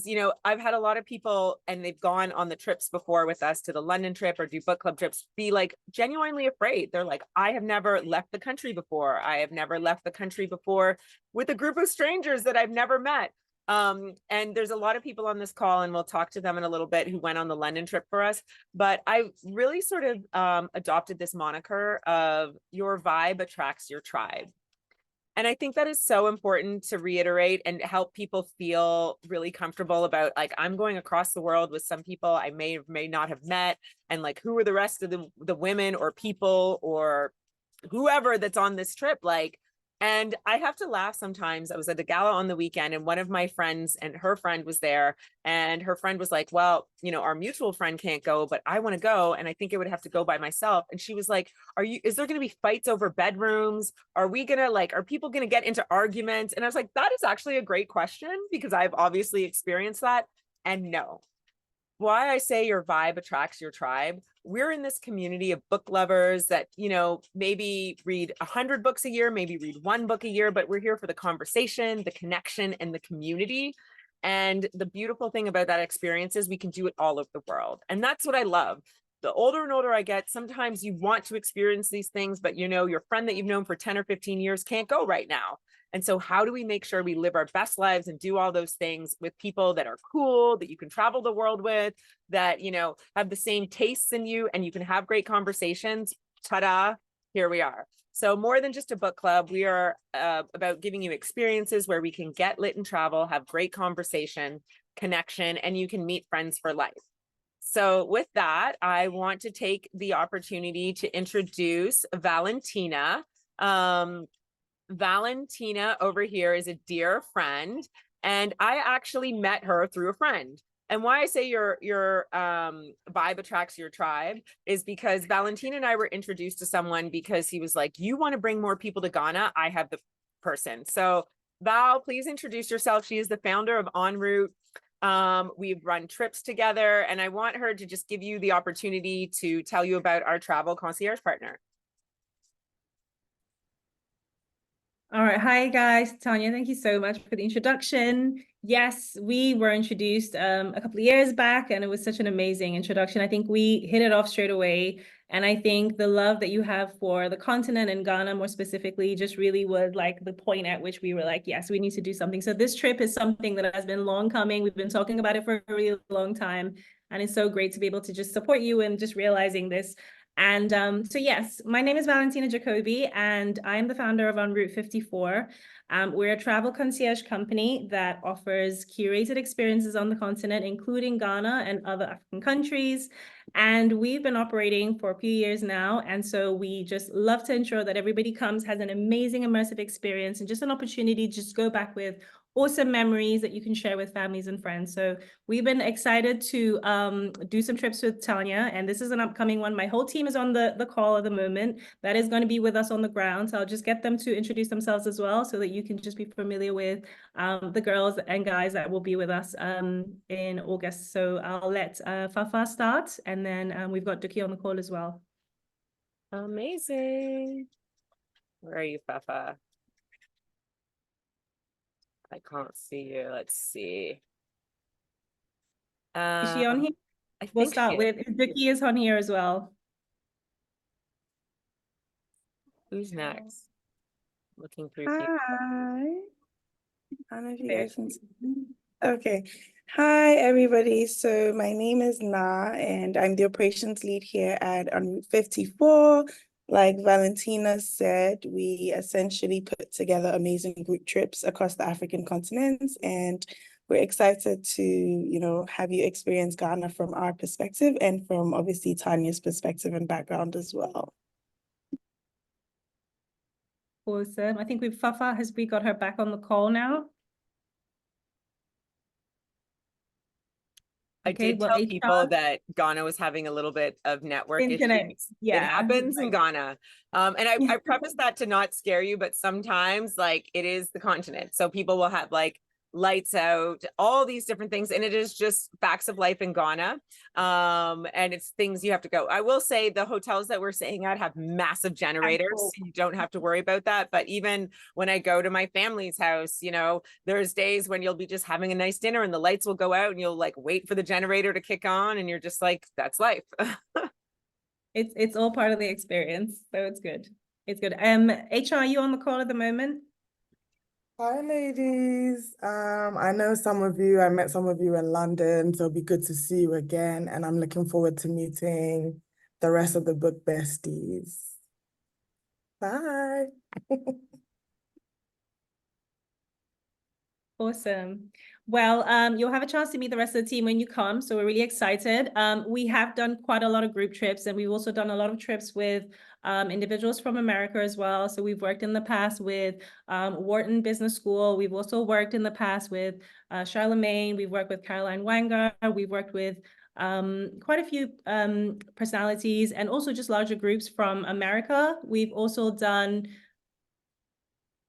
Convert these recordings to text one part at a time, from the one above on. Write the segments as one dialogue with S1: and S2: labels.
S1: because, I've had a lot of people and they've gone on the trips before with us to the London trip or do book club trips, be like genuinely afraid. They're like, I have never left the country before. I have never left the country before with a group of strangers that I've never met. And there's a lot of people on this call, and we'll talk to them in a little bit, who went on the London trip for us. But I really sort of adopted this moniker of your vibe attracts your tribe. And I think that is so important to reiterate and help people feel really comfortable about, like, I'm going across the world with some people I may or may not have met, and like, who are the rest of the women or people or whoever that's on this trip like. And I have to laugh sometimes. I was at a gala on the weekend, and one of my friends and her friend was there, and her friend was like, well, our mutual friend can't go, but I want to go, and I think I would have to go by myself. And she was like, is there going to be fights over bedrooms? Are people going to get into arguments? And I was like, that is actually a great question, because I've obviously experienced that. And no. Why I say your vibe attracts your tribe. We're in this community of book lovers that, maybe read 100 books a year, maybe read one book a year, but we're here for the conversation, the connection, and the community. And the beautiful thing about that experience is we can do it all over the world. And that's what I love. The older and older I get, sometimes you want to experience these things, but your friend that you've known for 10 or 15 years can't go right now. And so how do we make sure we live our best lives and do all those things with people that are cool, that you can travel the world with, that, have the same tastes in you, and you can have great conversations? Ta-da, here we are. So more than just a book club, we are about giving you experiences where we can get lit and travel, have great conversation, connection, and you can meet friends for life. So with that, I want to take the opportunity to introduce Valentina. Valentina over here is a dear friend, and I actually met her through a friend. And why I say your vibe attracts your tribe is because Valentina and I were introduced to someone because he was like, you want to bring more people to Ghana? I have the person. So Val, please introduce yourself. She is the founder of En Route. We've run trips together, and I want her to just give you the opportunity to tell you about our travel concierge partner.
S2: All right. Hi, guys. Tanya, thank you so much for the introduction. Yes, we were introduced a couple of years back, and it was such an amazing introduction. I think we hit it off straight away. And I think the love that you have for the continent and Ghana more specifically just really was like the point at which we were like, yes, we need to do something. So this trip is something that has been long coming. We've been talking about it for a really long time. And it's so great to be able to just support you and just realizing this. And so yes, my name is Valentina Jacoby, and I'm the founder of En Route 54. We're a travel concierge company that offers curated experiences on the continent, including Ghana and other African countries. And we've been operating for a few years now. And so we just love to ensure that everybody comes, has an amazing immersive experience, and just an opportunity to just go back with awesome memories that you can share with families and friends. So we've been excited to do some trips with Tanya, and this is an upcoming one. My whole team is on the call at the moment. That is going to be with us on the ground. So I'll just get them to introduce themselves as well, so that you can just be familiar with the girls and guys that will be with us in August. So I'll let Fafa start, and then we've got Duki on the call as well.
S1: Amazing. Where are you, Fafa? I can't see you. Let's see.
S2: Is she on here? We'll start with Duki is on here as well.
S1: Who's next? Looking through
S3: people.
S1: Hi.
S3: I don't know if you guys can see. Okay. Hi, everybody. So my name is Na, and I'm the operations lead here at En Route 54. Like Valentina said, we essentially put together amazing group trips across the African continents, and we're excited to, have you experience Ghana from our perspective and from obviously Tanya's perspective and background as well.
S2: Awesome. I think Fafa, has we got her back on the call now?
S1: I did tell people that Ghana was having a little bit of network issues. Yeah, it happens in Ghana. And I preface that to not scare you, but sometimes like it is the continent. So people will have like lights out, all these different things. And it is just facts of life in Ghana. And it's things you have to go. I will say the hotels that we're staying at have massive generators. So you don't have to worry about that. But even when I go to my family's house, you know, there's days when you'll be just having a nice dinner and the lights will go out and you'll like wait for the generator to kick on and you're just like, that's life.
S2: It's all part of the experience. So it's good. It's good. HR, are you on the call at the moment?
S4: Hi, ladies. I know some of you, I met some of you in London, so it'll be good to see you again. And I'm looking forward to meeting the rest of the book besties. Bye.
S2: Awesome. Well, you'll have a chance to meet the rest of the team when you come. So we're really excited. We have done quite a lot of group trips, and we've also done a lot of trips with individuals from America as well. So we've worked in the past with Wharton Business School. We've also worked in the past with Charlemagne. We've worked with Caroline Wanger. We've worked with quite a few personalities and also just larger groups from America. We've also done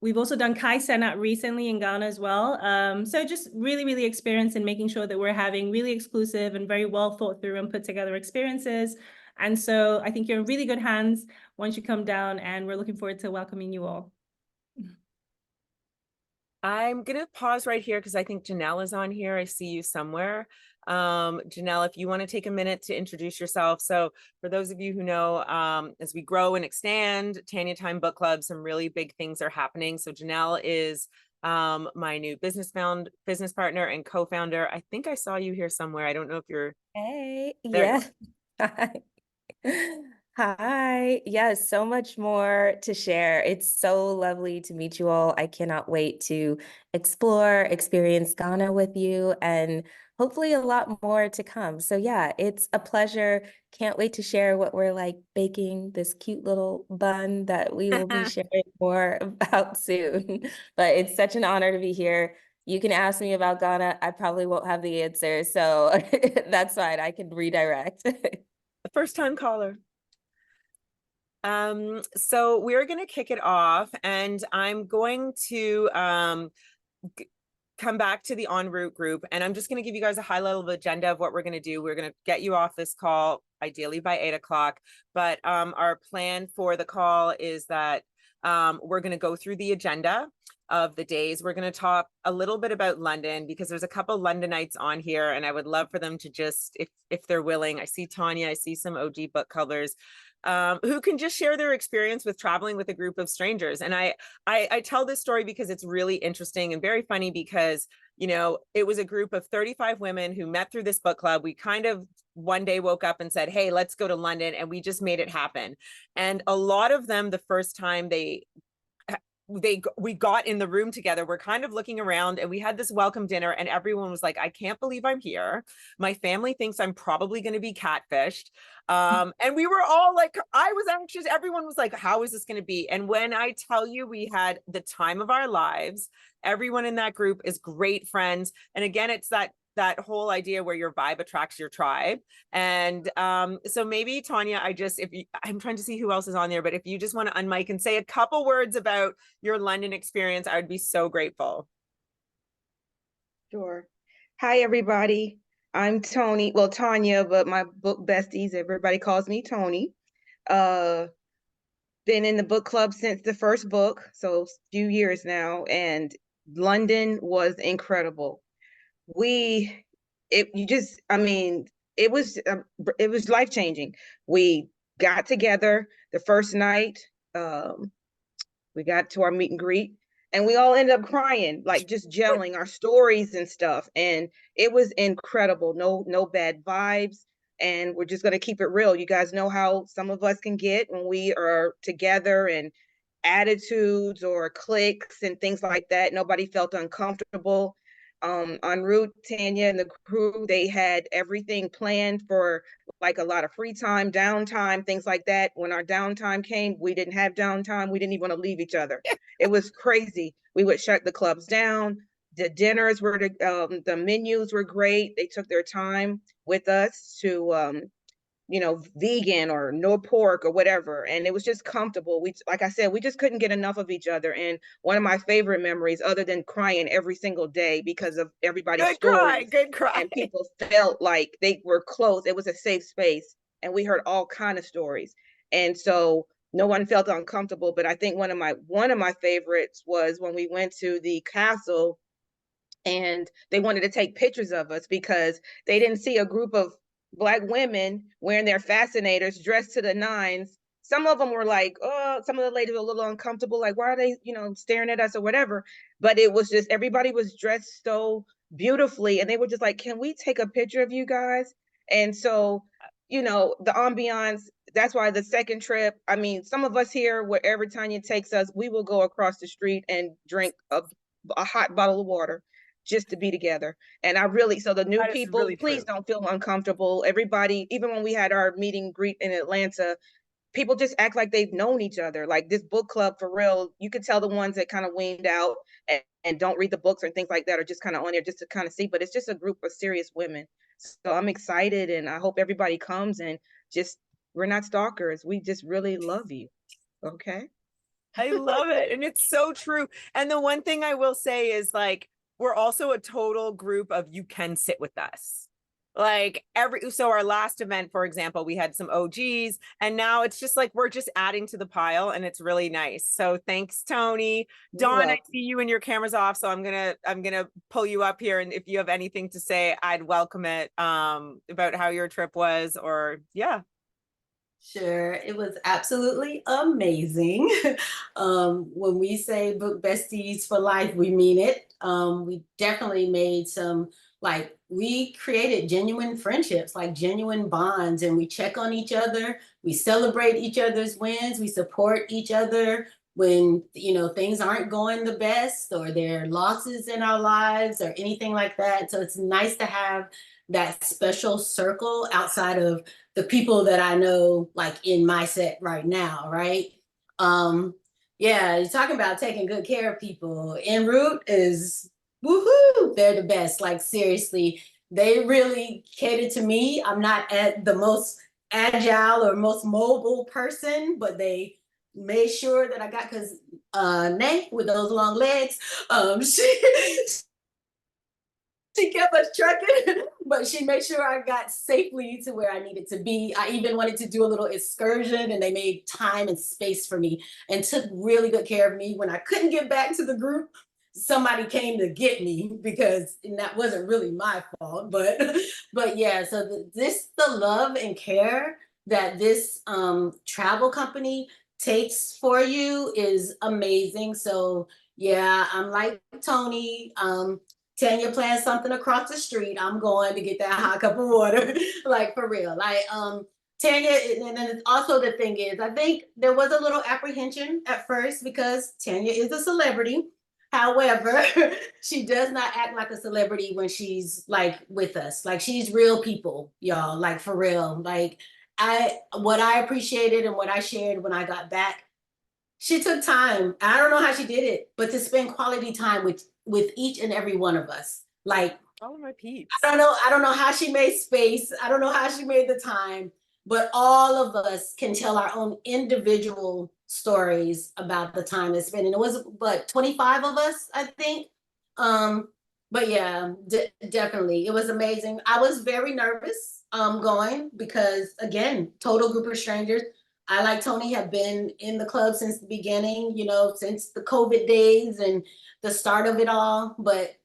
S2: Kai Cenat recently in Ghana as well. So just really, really experienced in making sure that we're having really exclusive and very well thought through and put together experiences. And so I think you're in really good hands once you come down, and we're looking forward to welcoming you all.
S1: I'm going to pause right here because I think Janelle is on here. I see you somewhere. Janelle, if you want to take a minute to introduce yourself. So for those of you who know, as we grow and expand Tanya Time Book Club, some really big things are happening. So Janelle is my new business partner and co-founder. I think I saw you here somewhere. I don't know if you're
S5: Hey,
S1: there.
S5: yeah. Hi. Yes, so much more to share. It's so lovely to meet you all. I cannot wait to explore, experience Ghana with you, and hopefully a lot more to come. So yeah, it's a pleasure. Can't wait to share what we're like baking this cute little bun that we will be sharing more about soon. But it's such an honor to be here. You can ask me about Ghana. I probably won't have the answer, so that's fine. I can redirect.
S1: The first time caller. So we're going to kick it off, and I'm going to come back to the en route group, and I'm just going to give you guys a high level agenda of what we're going to do. We're going to get you off this call ideally by 8 o'clock, but our plan for the call is that we're going to go through the agenda of the days. We're going to talk a little bit about London because there's a couple Londonites on here, and I would love for them to just, if they're willing. I see Tanya, I see some OG book covers, who can just share their experience with traveling with a group of strangers. And I tell this story because it's really interesting and very funny because, you know, it was a group of 35 women who met through this book club. We kind of one day woke up and said, hey, let's go to London. And we just made it happen. And a lot of them, the first time we got in the room together, we're kind of looking around, and we had this welcome dinner, and everyone was like, I can't believe I'm here. My family thinks I'm probably going to be catfished. And we were all like, I was anxious. Everyone was like, how is this going to be? And when I tell you, we had the time of our lives. Everyone in that group is great friends. And again, it's that whole idea where your vibe attracts your tribe. And so maybe Tanya, I'm trying to see who else is on there, but if you just want to unmic and say a couple words about your London experience, I would be so grateful.
S6: Sure. Hi, everybody. I'm Tanya, but my book besties, everybody calls me Tony. Been in the book club since the first book, so a few years now, and London was incredible. It was life-changing. We got together the first night. We got to our meet and greet, and we all ended up crying, like just gelling our stories and stuff. And it was incredible. No bad vibes. And we're just going to keep it real. You guys know how some of us can get when we are together, and attitudes or cliques and things like that. Nobody felt uncomfortable. En route, Tanya and the crew, they had everything planned for like a lot of free time, downtime, things like that. When our downtime came, we didn't have downtime. We didn't even want to leave each other. It was crazy. We would shut the clubs down. The dinners were, the menus were great. They took their time with us to you know, vegan or no pork or whatever. And it was just comfortable. We, like I said, we just couldn't get enough of each other. And one of my favorite memories, other than crying every single day because of everybody's stories,
S1: good cry.
S6: and people felt like they were close. It was a safe space, and we heard all kind of stories. And so no one felt uncomfortable. But I think one of my favorites was when we went to the castle and they wanted to take pictures of us because they didn't see a group of Black women wearing their fascinators, dressed to the nines. Some of them were like, oh, some of the ladies were a little uncomfortable, like, why are they, you know, staring at us or whatever? But it was just, everybody was dressed so beautifully. And they were just like, can we take a picture of you guys? And so, you know, the ambiance, that's why the second trip, I mean, some of us here, wherever Tanya takes us, we will go across the street and drink a hot bottle of water just to be together. And I really, so the new people,
S1: really
S6: please
S1: true.
S6: don't feel uncomfortable. Everybody, even when we had our meet and greet in Atlanta, people just act like they've known each other. Like this book club, for real, you could tell the ones that kind of weaned out and don't read the books and things like that are just kind of on there just to kind of see, but it's just a group of serious women. So I'm excited, and I hope everybody comes, and just, we're not stalkers. We just really love you. Okay.
S1: I love it. And it's so true. And the one thing I will say is, like, we're also a total group of, you can sit with us. Like so our last event, for example, we had some OGs, and now it's just like, we're just adding to the pile, and it's really nice. So thanks, Tony. Dawn, I see you and your camera's off, so I'm gonna pull you up here. And if you have anything to say, I'd welcome it, about how your trip was, or yeah.
S7: Sure, it was absolutely amazing. When we say Book Besties for life, we mean it. We definitely made some, like, we created genuine friendships, like genuine bonds, and we check on each other. We celebrate each other's wins. We support each other when, you know, things aren't going the best, or there are losses in our lives or anything like that. So it's nice to have that special circle outside of the people that I know, like in my set right now, right? Yeah, you're talking about taking good care of people. En route is woohoo, they're the best. Like seriously, they really cater to me. I'm not at the most agile or most mobile person, but they made sure that I got, because Nay with those long legs, she kept us trucking, but she made sure I got safely to where I needed to be. I even wanted to do a little excursion, and they made time and space for me and took really good care of me. When I couldn't get back to the group, somebody came to get me, because that wasn't really my fault. But yeah, so the love and care that this travel company takes for you is amazing. So yeah, I'm like Tony. Tanya plans something across the street, I'm going to get that hot cup of water, like for real. Like Tanya, and then also the thing is, I think there was a little apprehension at first because Tanya is a celebrity. However, she does not act like a celebrity when she's like with us. Like she's real people, y'all, like for real. Like what I appreciated and what I shared when I got back, she took time. I don't know how she did it, but to spend quality time with each and every one of us. Like,
S1: All of my peeps.
S7: I don't know how she made space. I don't know how she made the time, but all of us can tell our own individual stories about the time it's been. And it was, but 25 of us, I think. But yeah, definitely. It was amazing. I was very nervous going because, again, total group of strangers. I, like Tony, have been in the club since the beginning, you know, since the COVID days and the start of it all. But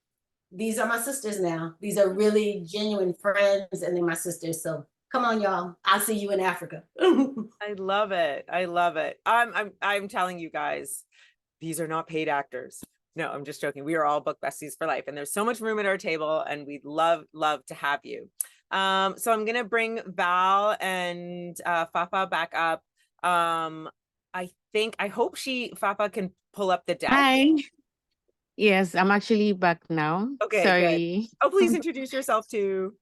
S7: these are my sisters now. These are really genuine friends, and they're my sisters. So come on, y'all. I'll see you in Africa.
S1: I love it. I love it. I'm telling you guys, these are not paid actors. No, I'm just joking. We are all Book Besties for life, and there's so much room at our table, and we'd love to have you. So I'm gonna bring Val and Fafa back up. I hope Fafa can pull up the deck.
S8: Hi. Yes, I'm actually back now.
S1: Okay,
S8: Sorry.
S1: good. Oh, please introduce yourself too.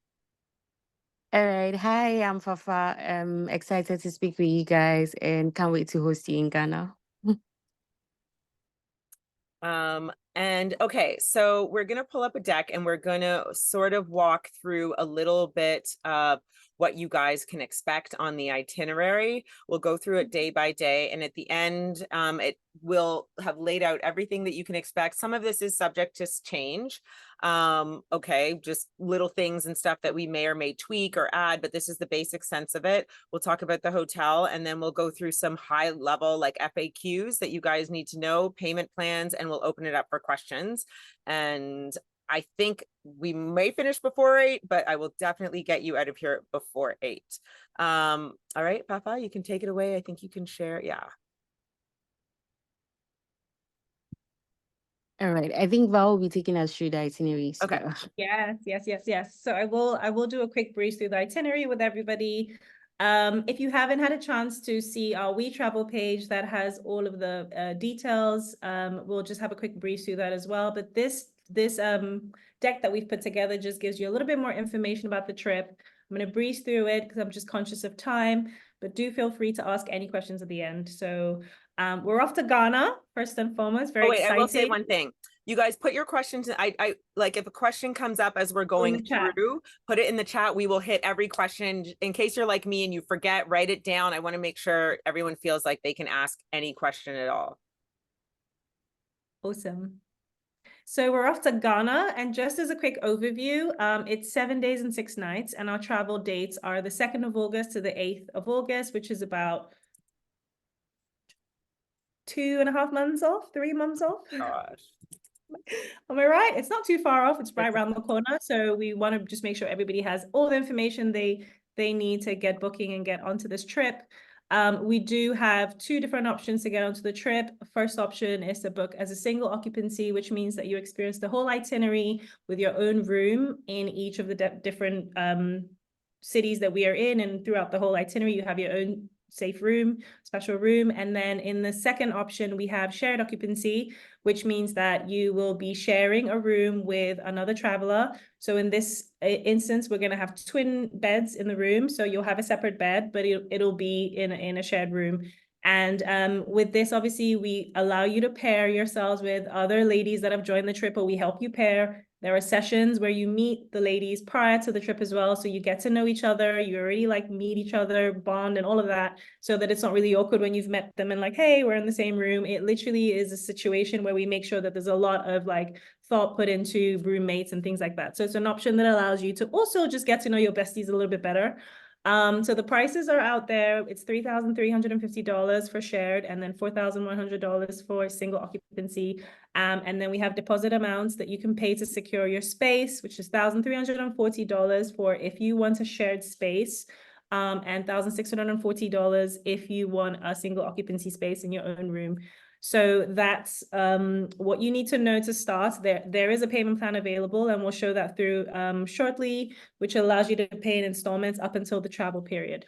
S8: All right. Hi, I'm Fafa. I'm excited to speak with you guys and can't wait to host you in Ghana.
S1: And okay, so we're gonna pull up a deck and we're gonna sort of walk through a little bit of what you guys can expect on the itinerary. We'll go through it day by day, and at the end, it will have laid out everything that you can expect. Some of this is subject to change. Okay, just little things and stuff that we may or may tweak or add, but this is the basic sense of it. We'll talk about the hotel, and then we'll go through some high level like FAQs that you guys need to know, payment plans, and we'll open it up for questions. And I think we may finish before 8, but I will definitely get you out of here before 8. All right, Papa, you can take it away. I think you can share. Yeah.
S8: All right. I think Val will be taking us through the itinerary. So.
S1: Okay.
S2: Yes. So I will do a quick breeze through the itinerary with everybody. If you haven't had a chance to see our We Travel page that has all of the details, we'll just have a quick breeze through that as well. But this deck that we've put together just gives you a little bit more information about the trip. I'm going to breeze through it because I'm just conscious of time, but do feel free to ask any questions at the end. So we're off to Ghana, first and foremost. Very exciting.
S1: I will say one thing. You guys put your questions in. I like if a question comes up as we're going through, put it in the chat. We will hit every question. In case you're like me and you forget, write it down. I want to make sure everyone feels like they can ask any question at all.
S2: Awesome. So we're off to Ghana, and just as a quick overview, it's 7 days and 6 nights, and our travel dates are the 2nd of August to the 8th of August, which is about 2.5 months off, 3 months off.
S1: Gosh.
S2: Am I right? It's not too far off. It's right around the corner. So we want to just make sure everybody has all the information they need to get booking and get onto this trip. We do have 2 different options to get onto the trip. First option is to book as a single occupancy, which means that you experience the whole itinerary with your own room in each of the different cities that we are in, and throughout the whole itinerary, you have your own safe room, special room. And then in the second option, we have shared occupancy, which means that you will be sharing a room with another traveler. So in this instance, we're going to have twin beds in the room. So you'll have a separate bed, but it'll be in a shared room. And with this, obviously, we allow you to pair yourselves with other ladies that have joined the trip, or we help you pair. There are sessions where you meet the ladies prior to the trip as well. So you get to know each other, you already like meet each other, bond and all of that, so that it's not really awkward when you've met them and like, hey, we're in the same room. It literally is a situation where we make sure that there's a lot of like thought put into roommates and things like that. So it's an option that allows you to also just get to know your besties a little bit better. So the prices are out there. It's $3,350 for shared, and then $4,100 for single occupancy. And then we have deposit amounts that you can pay to secure your space, which is $1,340 for if you want a shared space, and $1,640 if you want a single occupancy space in your own room. So that's what you need to know to start. There is a payment plan available, and we'll show that through shortly, which allows you to pay in installments up until the travel period.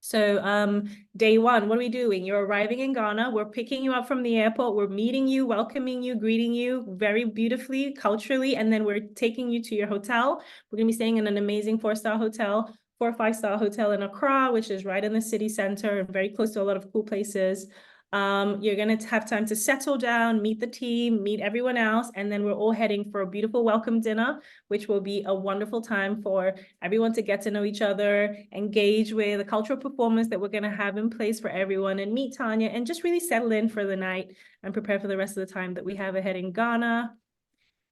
S2: So day 1, what are we doing? You're arriving in Ghana. We're picking you up from the airport. We're meeting you, welcoming you, greeting you very beautifully, culturally, and then we're taking you to your hotel. We're going to be staying in an amazing 4-star hotel, 4 or 5-star hotel in Accra, which is right in the city center and very close to a lot of cool places. You're going to have time to settle down, meet the team, meet everyone else, and then we're all heading for a beautiful welcome dinner, which will be a wonderful time for everyone to get to know each other, engage with a cultural performance that we're going to have in place for everyone, and meet Tanya and just really settle in for the night and prepare for the rest of the time that we have ahead in Ghana.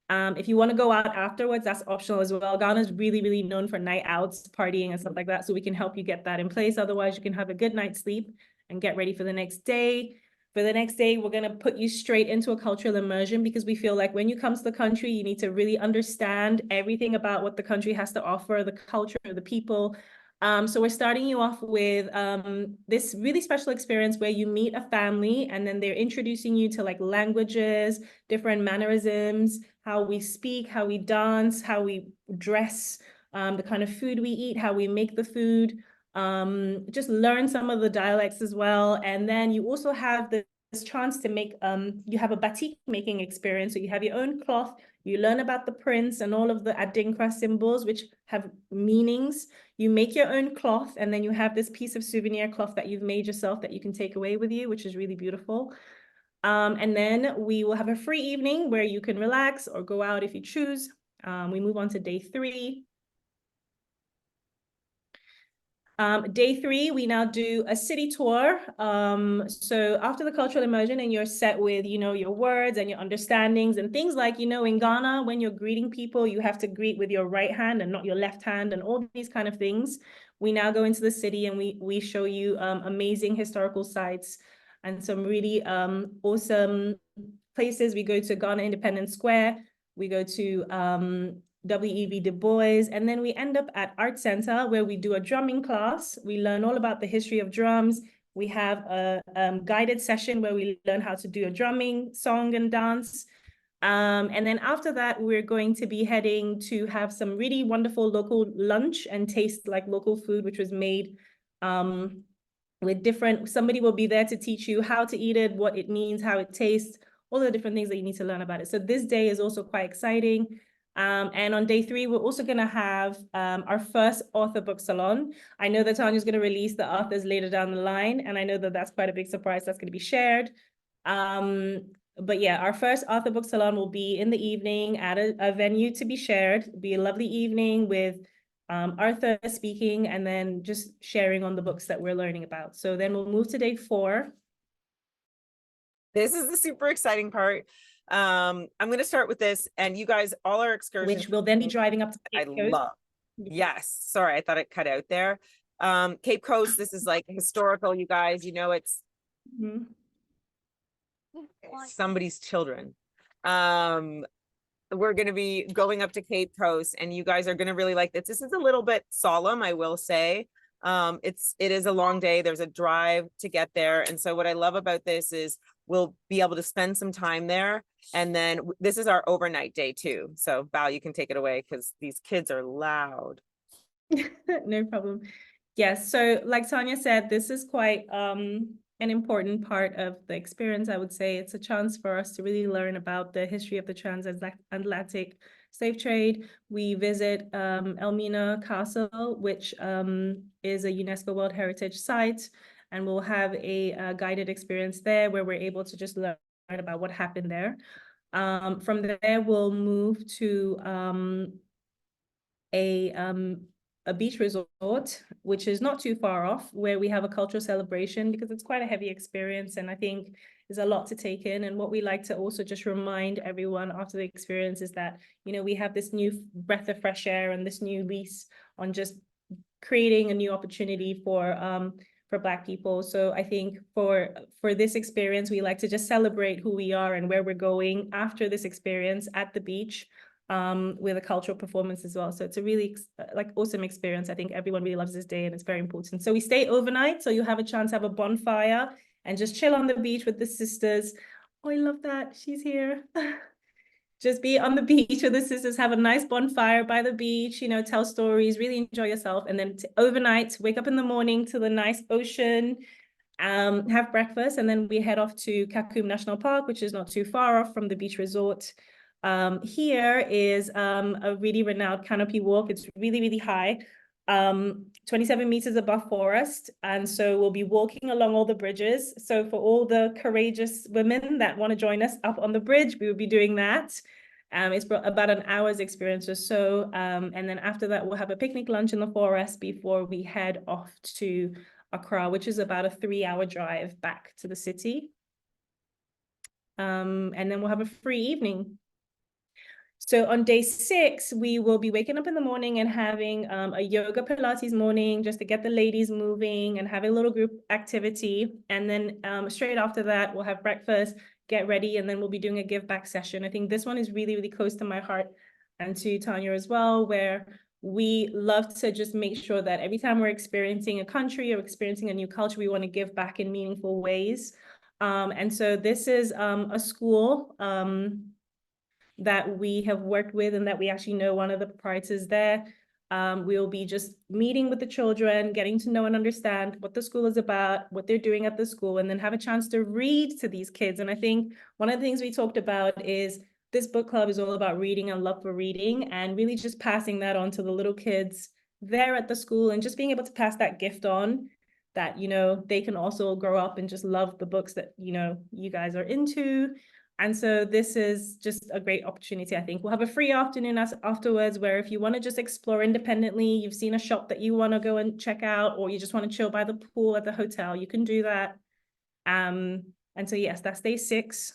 S2: If you want to go out afterwards, that's optional as well. Ghana is really, really known for night outs, partying and stuff like that. So we can help you get that in place. Otherwise, you can have a good night's sleep and get ready for the next day. For the next day, we're going to put you straight into a cultural immersion, because we feel like when you come to the country, you need to really understand everything about what the country has to offer, the culture, the people. So we're starting you off with this really special experience where you meet a family, and then they're introducing you to like languages, different mannerisms, how we speak, how we dance, how we dress, the kind of food we eat, how we make the food. Just learn some of the dialects as well. And then you also have this chance to make, you have a batik making experience. So you have your own cloth, you learn about the prints and all of the Adinkra symbols, which have meanings. You make your own cloth, and then you have this piece of souvenir cloth that you've made yourself that you can take away with you, which is really beautiful. And then we will have a free evening where you can relax or go out if you choose. We move on to day 3. Day 3, we now do a city tour. So after the cultural immersion and you're set with, your words and your understandings and things like, in Ghana, when you're greeting people, you have to greet with your right hand and not your left hand and all these kind of things. We now go into the city and we show you amazing historical sites and some really awesome places. We go to Ghana Independence Square. We go to W.E.B. Du Bois, and then we end up at Art Center where we do a drumming class. We learn all about the history of drums. We have a guided session where we learn how to do a drumming song and dance. And then after that, we're going to be heading to have some really wonderful local lunch and taste like local food, which was made with somebody will be there to teach you how to eat it, what it means, how it tastes, all the different things that you need to learn about it. So this day is also quite exciting. And on day 3, we're also going to have our first author book salon. I know that Tanya's going to release the authors later down the line, and I know that that's quite a big surprise that's going to be shared. But yeah, our first author book salon will be in the evening at a venue to be shared. It'll be a lovely evening with Arthur speaking and then just sharing on the books that we're learning about. So then we'll move to day 4.
S1: This is the super exciting part. I'm going to start with this, and you guys, all our excursions,
S2: Which will then be driving up to
S1: I
S2: Cape Coast.
S1: love. Yes, sorry, I thought it cut out there. Cape Coast, this is like historical, you guys. It's somebody's children. We're going to be going up to Cape Coast, and you guys are going to really like this. This is a little bit solemn, I will say. It is a long day. There's a drive to get there, and so what I love about this is we'll be able to spend some time there, and then this is our overnight day too. So Val, you can take it away because these kids are loud.
S2: No problem. Yes, so like Tanya said, this is quite an important part of the experience. I would say it's a chance for us to really learn about the history of the transatlantic slave trade. We visit Elmina Castle, which is a UNESCO World Heritage Site, and we'll have a guided experience there where we're able to just learn about what happened there. From there, we'll move to a beach resort, which is not too far off, where we have a cultural celebration because it's quite a heavy experience. And I think there's a lot to take in. And what we like to also just remind everyone after the experience is that, we have this new breath of fresh air and this new lease on just creating a new opportunity for Black people. So I think for this experience, we like to just celebrate who we are and where we're going after this experience at the beach. With a cultural performance as well. So it's a really awesome experience. I think everyone really loves this day and it's very important. So we stay overnight. So you have a chance to have a bonfire and just chill on the beach with the sisters. Oh, I love that. She's here. Just be on the beach with the sisters, have a nice bonfire by the beach, tell stories, really enjoy yourself. And then overnight, wake up in the morning to the nice ocean, have breakfast. And then we head off to Kakum National Park, which is not too far off from the beach resort. Here is a really renowned canopy walk. It's really, really high, 27 meters above forest. And so we'll be walking along all the bridges. So for all the courageous women that want to join us up on the bridge, we will be doing that. It's about an hour's experience or so. And then after that, we'll have a picnic lunch in the forest before we head off to Accra, which is about a 3-hour drive back to the city. And then we'll have a free evening. So on day 6, we will be waking up in the morning and having a yoga Pilates morning just to get the ladies moving and have a little group activity. And then straight after that, we'll have breakfast, get ready, and then we'll be doing a give back session. I think this one is really, really close to my heart and to Tanya as well, where we love to just make sure that every time we're experiencing a country or experiencing a new culture, we want to give back in meaningful ways. And so this is a school that we have worked with and that we actually know one of the proprietors there. We'll be just meeting with the children, getting to know and understand what the school is about, what they're doing at the school, and then have a chance to read to these kids. And I think one of the things we talked about is this book club is all about reading and love for reading, and really just passing that on to the little kids there at the school and just being able to pass that gift on that, they can also grow up and just love the books that, you guys are into. And so this is just a great opportunity, I think. We'll have a free afternoon afterwards where if you want to just explore independently, you've seen a shop that you want to go and check out, or you just want to chill by the pool at the hotel, you can do that. And so, yes, that's day 6.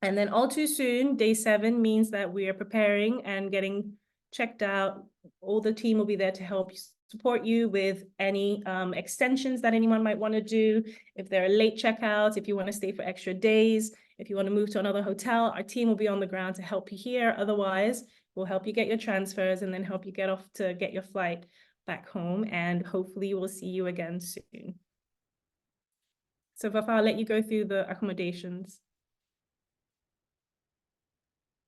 S2: And then all too soon, day 7 means that we are preparing and getting checked out. All the team will be there to help support you with any extensions that anyone might want to do. If there are late checkouts, if you want to stay for extra days, if you want to move to another hotel, our team will be on the ground to help you here. Otherwise, we'll help you get your transfers and then help you get off to get your flight back home. And hopefully we'll see you again soon. So Fafa, I'll let you go through the accommodations.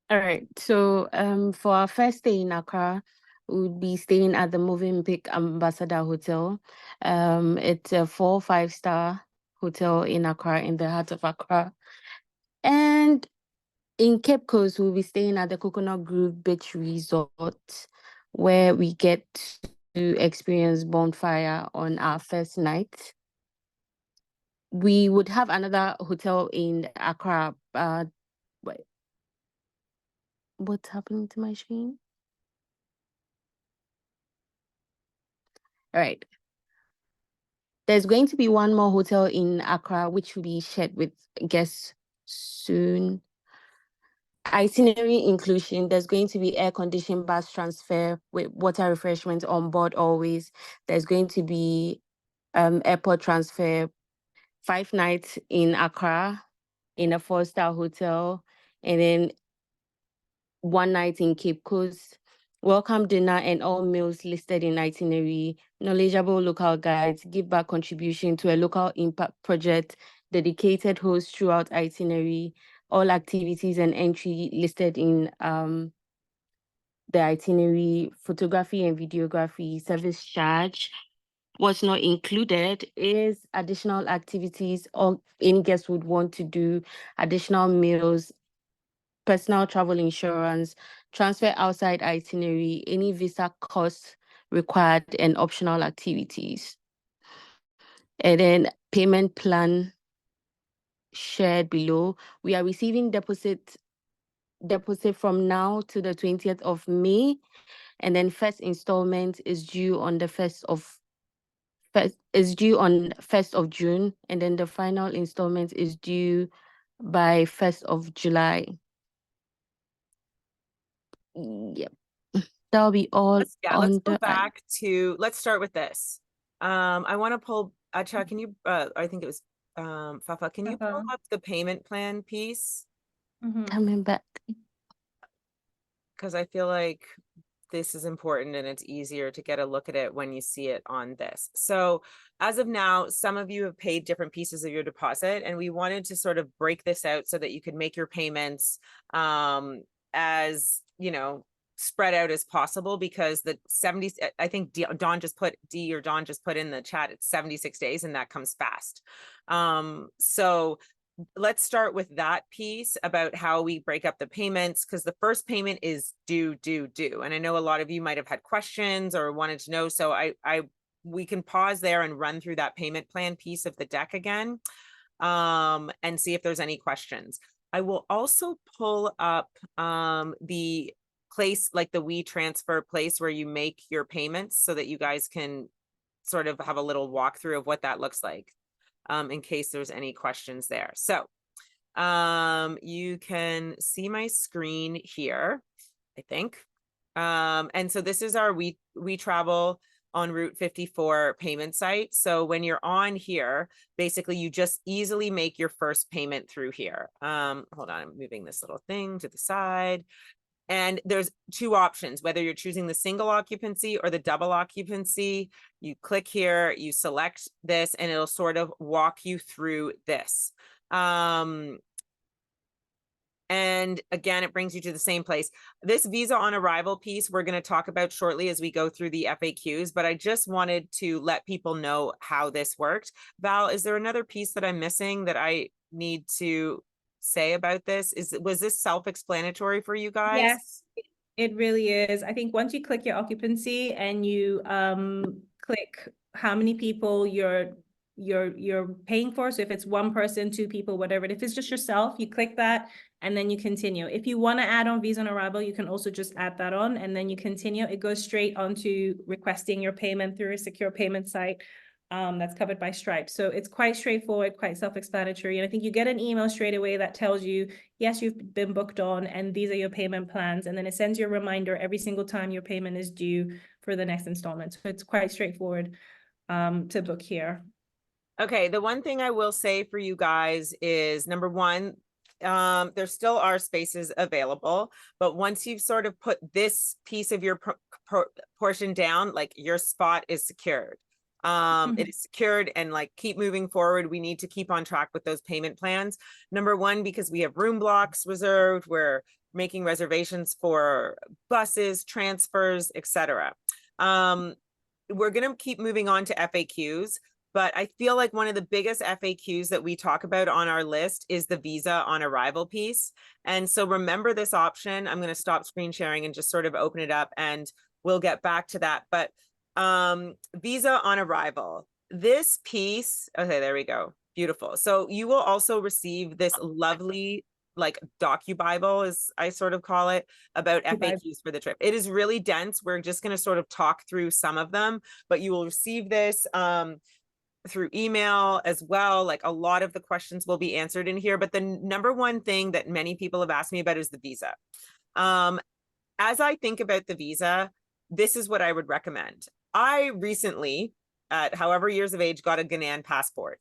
S8: All right. So for our first stay in Accra, we'll be staying at the Movenpick Ambassador Hotel. It's a 4-5-star hotel in Accra, in the heart of Accra. And in Cape Coast, we'll be staying at the Coconut Grove Beach Resort, where we get to experience bonfire on our first night. We would have another hotel in Accra. What's happening to my screen? All right. There's going to be one more hotel in Accra, which will be shared with guests soon. Itinerary inclusion, there's going to be air-conditioned bus transfer with water refreshments on board always. There's going to be airport transfer, 5 nights in Accra in a 4-star hotel, and then 1 night in Cape Coast. Welcome dinner and all meals listed in itinerary, knowledgeable local guides, give back contribution to a local impact project, dedicated hosts throughout itinerary, all activities and entry listed in the itinerary, photography and videography, service charge. What's not included is additional activities or any guest would want to do, additional meals, personal travel insurance, transfer outside itinerary, any visa costs required, and optional activities. And then payment plan shared below. We are receiving deposit from now to the 20th of May, and then first installment is due on the 1st of June, and then the final installment is due by 1st of July. Yep. That'll be all
S1: Let's
S8: on
S1: go
S8: the
S1: back to, let's start with this. I want to pull, Acha, can you, I think it was Fafa, can you pull
S2: Fafa.
S1: up the payment plan piece?
S8: coming back.
S1: Because I feel like this is important and it's easier to get a look at it when you see it on this. So as of now, some of you have paid different pieces of your deposit, and we wanted to sort of break this out so that you could make your payments as, you know, spread out as possible, because the 70, I think Don just put in the chat, it's 76 days, and that comes fast. So let's start with that piece about how we break up the payments, because the first payment is due. And I know a lot of you might have had questions or wanted to know. So we can pause there and run through that payment plan piece of the deck again, and see if there's any questions. I will also pull up the place, like the WeTransfer place where you make your payments, so that you guys can sort of have a little walkthrough of what that looks like. In case there's any questions there. So you can see my screen here, I think. And so this is our We Travel on Route 54 payment site. So when you're on here, basically you just easily make your first payment through here. Hold on, I'm moving this little thing to the side. And there's 2 options, whether you're choosing the single occupancy or the double occupancy. You click here, you select this, and it'll sort of walk you through this. And again, it brings you to the same place. This visa on arrival piece, we're going to talk about shortly as we go through the FAQs, but I just wanted to let people know how this worked. Val, is there another piece that I'm missing that I need to say about this? Was this self-explanatory for you guys?
S2: Yes, it really is. I think once you click your occupancy and you click how many people you're you're paying for. So if it's one person, two people, whatever, if it's just yourself, you click that and then you continue. If you want to add on Visa on arrival, you can also just add that on and then you continue. It goes straight onto requesting your payment through a secure payment site that's covered by Stripe. So it's quite straightforward, quite self-explanatory. And I think you get an email straight away that tells you, yes, you've been booked on and these are your payment plans. And then it sends you a reminder every single time your payment is due for the next installment. So it's quite straightforward to book here.
S1: Okay, the one thing I will say for you guys is, number one, there still are spaces available, but once you've sort of put this piece of your portion down, like your spot is secured. It is secured, and like keep moving forward. We need to keep on track with those payment plans. Number one, because we have room blocks reserved, we're making reservations for buses, transfers, etc. We're going to keep moving on to FAQs. But I feel like one of the biggest FAQs that we talk about on our list is the visa on arrival piece. And so remember this option. I'm going to stop screen sharing and just sort of open it up and we'll get back to that. But visa on arrival, this piece, okay, there we go. Beautiful. So you will also receive this lovely like docu-bible, as I sort of call it, about FAQs for the trip. It is really dense. We're just going to sort of talk through some of them, but you will receive this through email as well. Like a lot of the questions will be answered in here, but the number one thing that many people have asked me about is the visa. As I think about the visa, this is what I would recommend. I recently, at however years of age, got a Ghanaian passport.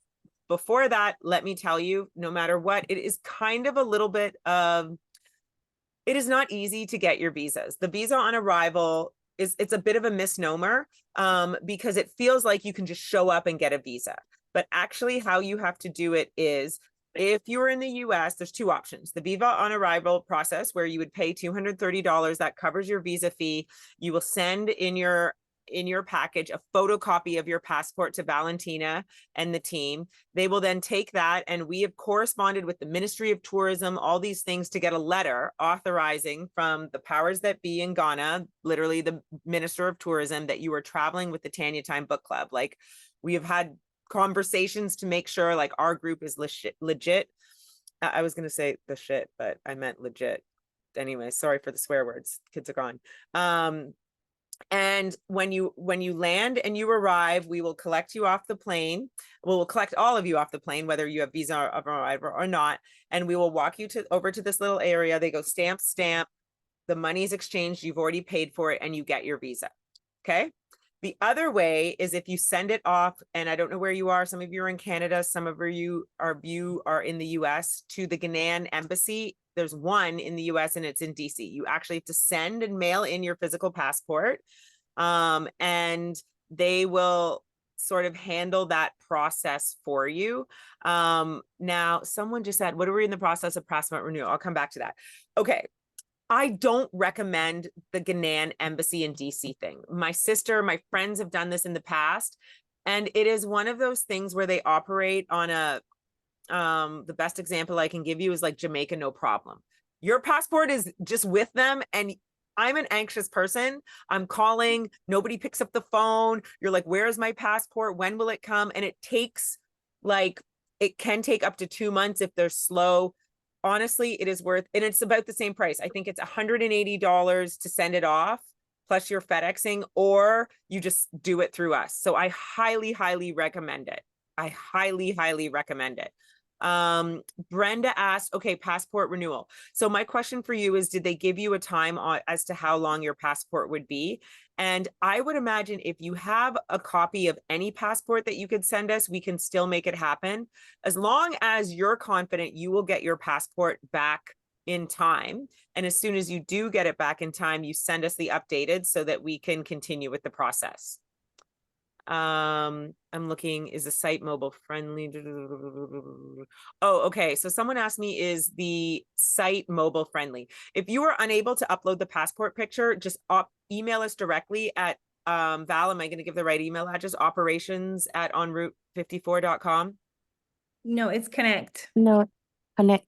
S1: Before that, let me tell you, no matter what, it is kind of a little bit of, it is not easy to get your visas. The visa on arrival it's a bit of a misnomer because it feels like you can just show up and get a visa. But actually how you have to do it is, if you're in the US, there's two options. The visa on arrival process, where you would pay $230, that covers your visa fee. You will send in your package a photocopy of your passport to Valentina and the team. They will then take that, and we have corresponded with the Ministry of Tourism, all these things, to get a letter authorizing from the powers that be in Ghana, literally the Minister of Tourism, that you are traveling with the Tanya Time Book Club. Like, we have had conversations to make sure like our group is legit. I was going to say the shit, but I meant legit. Anyway, sorry for the swear words. Kids are gone. And when you land and you arrive, we will collect you off the plane. We'll collect all of you off the plane, whether you have visa of arrival or not. And we will walk you over to this little area. They go stamp, stamp. The money's exchanged. You've already paid for it and you get your visa. Okay. The other way is if you send it off, and I don't know where you are. Some of you are in Canada. Some of you are in the US, to the Ghanaian embassy. There's one in the US and it's in DC. You actually have to send and mail in your physical passport. And they will sort of handle that process for you. Now, someone just said, what are we in the process of passport renewal? I'll come back to that. Okay. I don't recommend the Ghanaian embassy in DC thing. My sister, my friends have done this in the past, and it is one of those things where they operate on a, the best example I can give you is like Jamaica, no problem. Your passport is just with them, and I'm an anxious person. I'm calling, nobody picks up the phone. You're like, where's my passport? When will it come? And it takes like, it can take up to 2 months if they're slow. Honestly, it is worth, and it's about the same price. I think it's $180 to send it off, plus your FedExing, or you just do it through us. So I highly, highly recommend it. I highly, highly recommend it. Brenda asked, okay, passport renewal. So my question for you is, did they give you a time as to how long your passport would be? And I would imagine if you have a copy of any passport that you could send us, we can still make it happen. As long as you're confident you will get your passport back in time. And as soon as you do get it back in time, you send us the updated so that we can continue with the process. I'm looking, is the site mobile friendly? Oh, okay. So someone asked me, is the site mobile friendly? If you are unable to upload the passport picture, just email us directly at Val, am I going to give the right email address? operations@enroute54.com.
S2: No, it's connect.
S8: No, connect.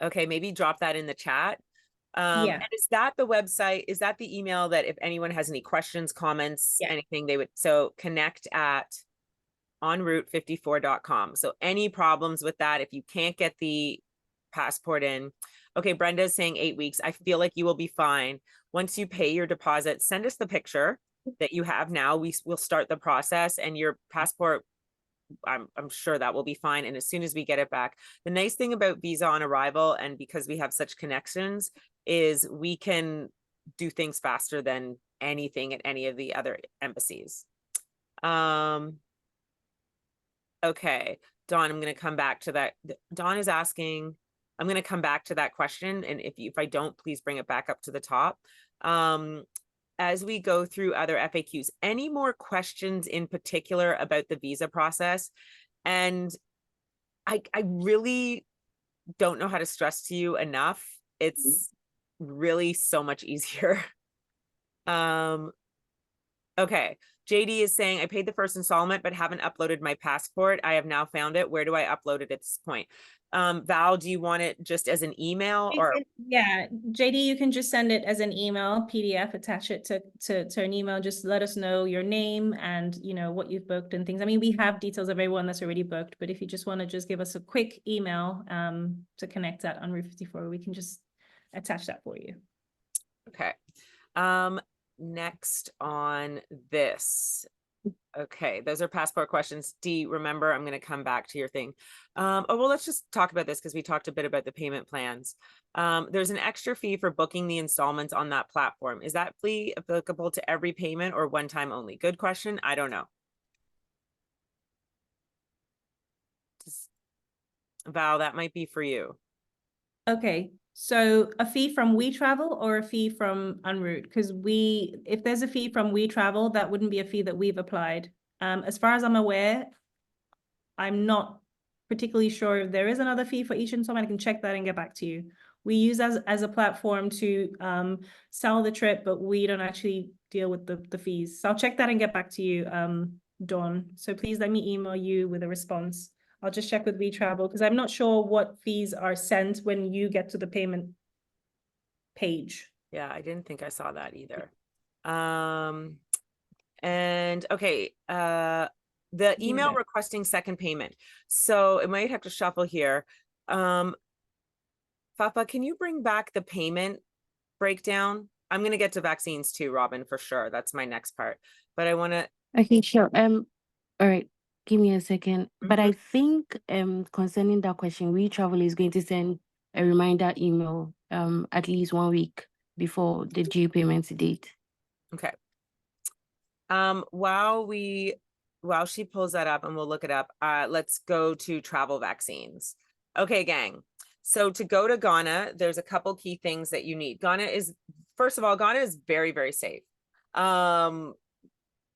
S1: Okay, maybe drop that in the chat.
S2: Yeah.
S1: And is that the website? Is that the email that if anyone has any questions, comments, anything, they would, so connect at enroute54.com. So any problems with that, if you can't get the passport in, okay, Brenda is saying 8 weeks. I feel like you will be fine. Once you pay your deposit, send us the picture that you have now. We will start the process, and your passport, I'm sure that will be fine. And as soon as we get it back, the nice thing about visa on arrival, and because we have such connections, is we can do things faster than anything at any of the other embassies. Okay, Dawn, I'm going to come back to that. Dawn is asking, I'm going to come back to that question. And if I don't, please bring it back up to the top. As we go through other FAQs, any more questions in particular about the visa process? And I really don't know how to stress to you enough. It's really so much easier. Okay, JD is saying, I paid the first installment, but haven't uploaded my passport. I have now found it. Where do I upload it at this point? Val, do you want it just as an email or?
S2: Yeah, JD, you can just send it as an email, PDF, attach it to an email. Just let us know your name and, you know, what you've booked and things. I mean, we have details of everyone that's already booked, but if you just want to just give us a quick email to connect that on Route 54, we can just attach that for you.
S1: Okay. Next on this. Okay, those are passport questions. Dee, remember, I'm going to come back to your thing. Oh, well, let's just talk about this because we talked a bit about the payment plans. There's an extra fee for booking the installments on that platform. Is that fee applicable to every payment or one time only? Good question. I don't know. Val, that might be for you.
S2: Okay, so a fee from WeTravel or a fee from Enroute? Because if there's a fee from WeTravel, that wouldn't be a fee that we've applied. As far as I'm aware, I'm not particularly sure if there is another fee for each installment. I can check that and get back to you. We use as a platform to sell the trip, but we don't actually deal with the fees. So I'll check that and get back to you, Dawn. So please let me email you with a response. I'll just check with WeTravel because I'm not sure what fees are sent when you get to the payment page.
S1: Yeah, I didn't think I saw that either. And okay, the email requesting second payment. So it might have to shuffle here. Fafa, can you bring back the payment breakdown? I'm going to get to vaccines too, Robin, for sure. That's my next part. But I want to.
S8: Okay, sure. All right. Give me a second. But I think concerning that question, WeTravel is going to send a reminder email at least 1 week before the due payment date.
S1: Okay. While she pulls that up and we'll look it up, let's go to travel vaccines. Okay, gang. So to go to Ghana, there's a couple key things that you need. First of all, Ghana is very, very safe.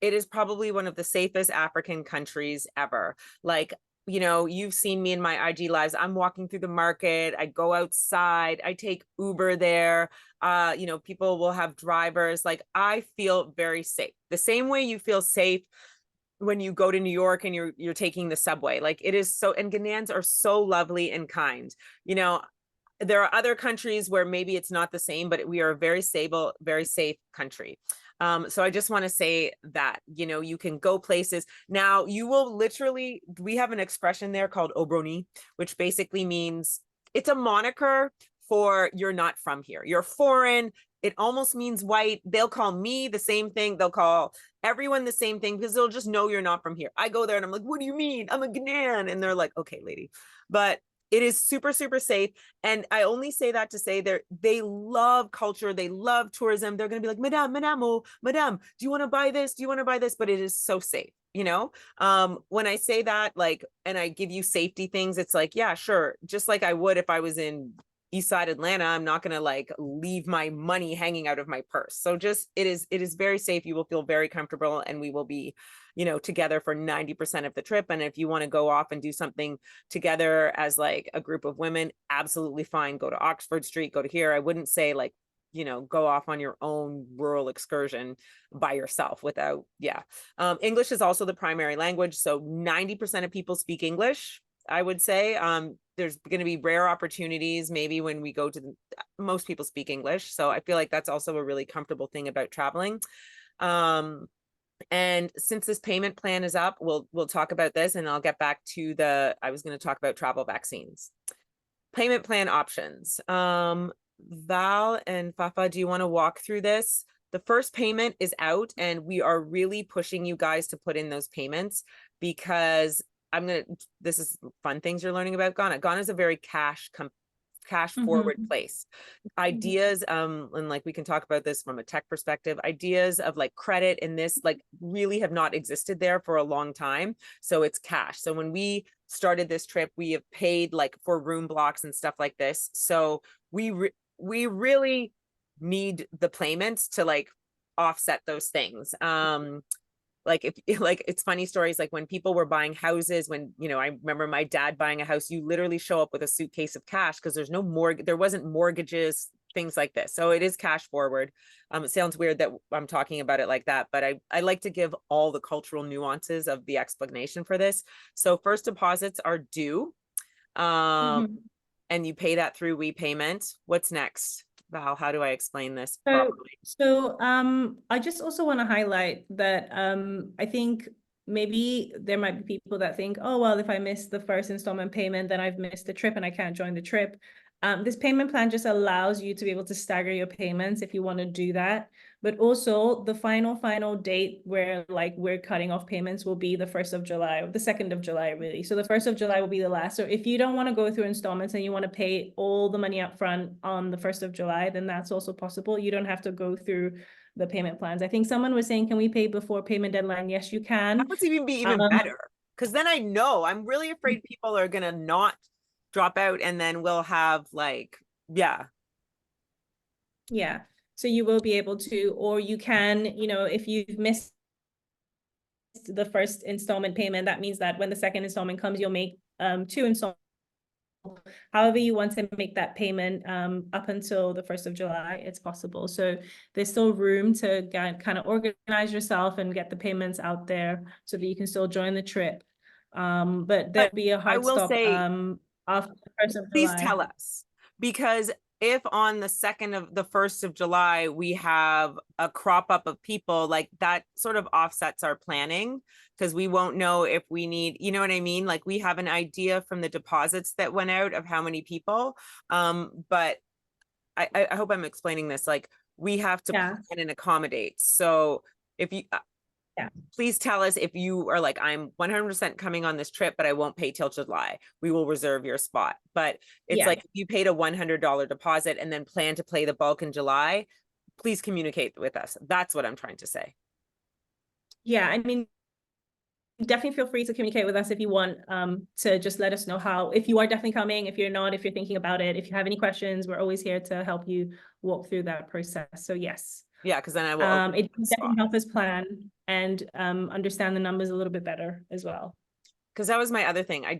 S1: It is probably one of the safest African countries ever. Like, you know, you've seen me in my IG lives. I'm walking through the market. I go outside. I take Uber there. You know, people will have drivers. Like, I feel very safe. The same way you feel safe when you go to New York and you're taking the subway. Like, it is so, and Ghanaians are so lovely and kind. You know, there are other countries where maybe it's not the same, but we are a very stable, very safe country. So I just want to say that, you know, you can go places. Now you will literally, we have an expression there called Obroni, which basically means it's a moniker for you're not from here. You're foreign. It almost means white. They'll call me the same thing. They'll call everyone the same thing because they'll just know you're not from here. I go there and I'm like, what do you mean? I'm a Ghanaian. And they're like, okay, lady. But it is super, super safe. And I only say that to say they love culture. They love tourism. They're going to be like, Madame, oh, Madame, do you want to buy this? Do you want to buy this? But it is so safe. You know, when I say that, like, and I give you safety things, it's like, yeah, sure. Just like I would if I was in Eastside Atlanta, I'm not going to like leave my money hanging out of my purse. So just, it is very safe. You will feel very comfortable and we will be, you know, together for 90% of the trip. And if you want to go off and do something together as like a group of women, absolutely fine. Go to Oxford Street, go to here. I wouldn't say like, you know, go off on your own rural excursion by yourself without, yeah. English is also the primary language. So 90% of people speak English, I would say. There's going to be rare opportunities, maybe when we go to most people speak English. So I feel like that's also a really comfortable thing about traveling. And since this payment plan is up, we'll talk about this, and I'll get back to I was going to talk about travel vaccines. Payment plan options. Val and Fafa, do you want to walk through this? The first payment is out, and we are really pushing you guys to put in those payments, because this is fun things you're learning about Ghana. Ghana is a very cash forward place. Ideas, and like we can talk about this from a tech perspective, ideas of like credit in this like really have not existed there for a long time. So it's cash. So when we started this trip, we have paid like for room blocks and stuff like this. So we really need the payments to like offset those things. Like if like it's funny stories, like when people were buying houses, when I remember my dad buying a house, you literally show up with a suitcase of cash because there's no there wasn't mortgages, things like this. So it is cash forward. It sounds weird that I'm talking about it like that, but I like to give all the cultural nuances of the explanation for this. So first deposits are due, and you pay that through WePayment. What's next? Val, how do I explain this properly?
S2: So I just also want to highlight that I think maybe there might be people that think, oh, well, if I miss the first installment payment, then I've missed the trip and I can't join the trip. This payment plan just allows you to be able to stagger your payments if you want to do that. But also the final date where like we're cutting off payments will be the 1st of July, or the 2nd of July, really. So the 1st of July will be the last. So if you don't want to go through installments and you want to pay all the money up front on the 1st of July, then that's also possible. You don't have to go through the payment plans. I think someone was saying, can we pay before payment deadline? Yes, you can.
S1: That would be even better, because then I know. I'm really afraid people are gonna not drop out, and then we'll have like, yeah.
S2: So you will be able to, or you can, if you've missed the first installment payment, that means that when the second installment comes, you'll make 2 installments. However you want to make that payment up until the 1st of July, it's possible. So there's still room to kind of organize yourself and get the payments out there so that you can still join the trip. But there'll be a hard stop after the 1st of July.
S1: Please tell us, because if on the 1st of July, we have a crop up of people, like that sort of offsets our planning, because we won't know if we need, you know what I mean? Like we have an idea from the deposits that went out of how many people. But I hope I'm explaining this. Like we have to plan and accommodate. So if you, please tell us if you are like, I'm 100% coming on this trip, but I won't pay till July. We will reserve your spot. But it's like, if you paid a $100 deposit and then plan to play the bulk in July, please communicate with us. That's what I'm trying to say.
S2: Yeah, I mean, definitely feel free to communicate with us if you want to just let us know if you are definitely coming, if you're not, if you're thinking about it, if you have any questions, we're always here to help you walk through that process. So yes.
S1: Yeah, because then I will.
S2: It can definitely help us plan and understand the numbers a little bit better as well.
S1: Because that was my other thing. I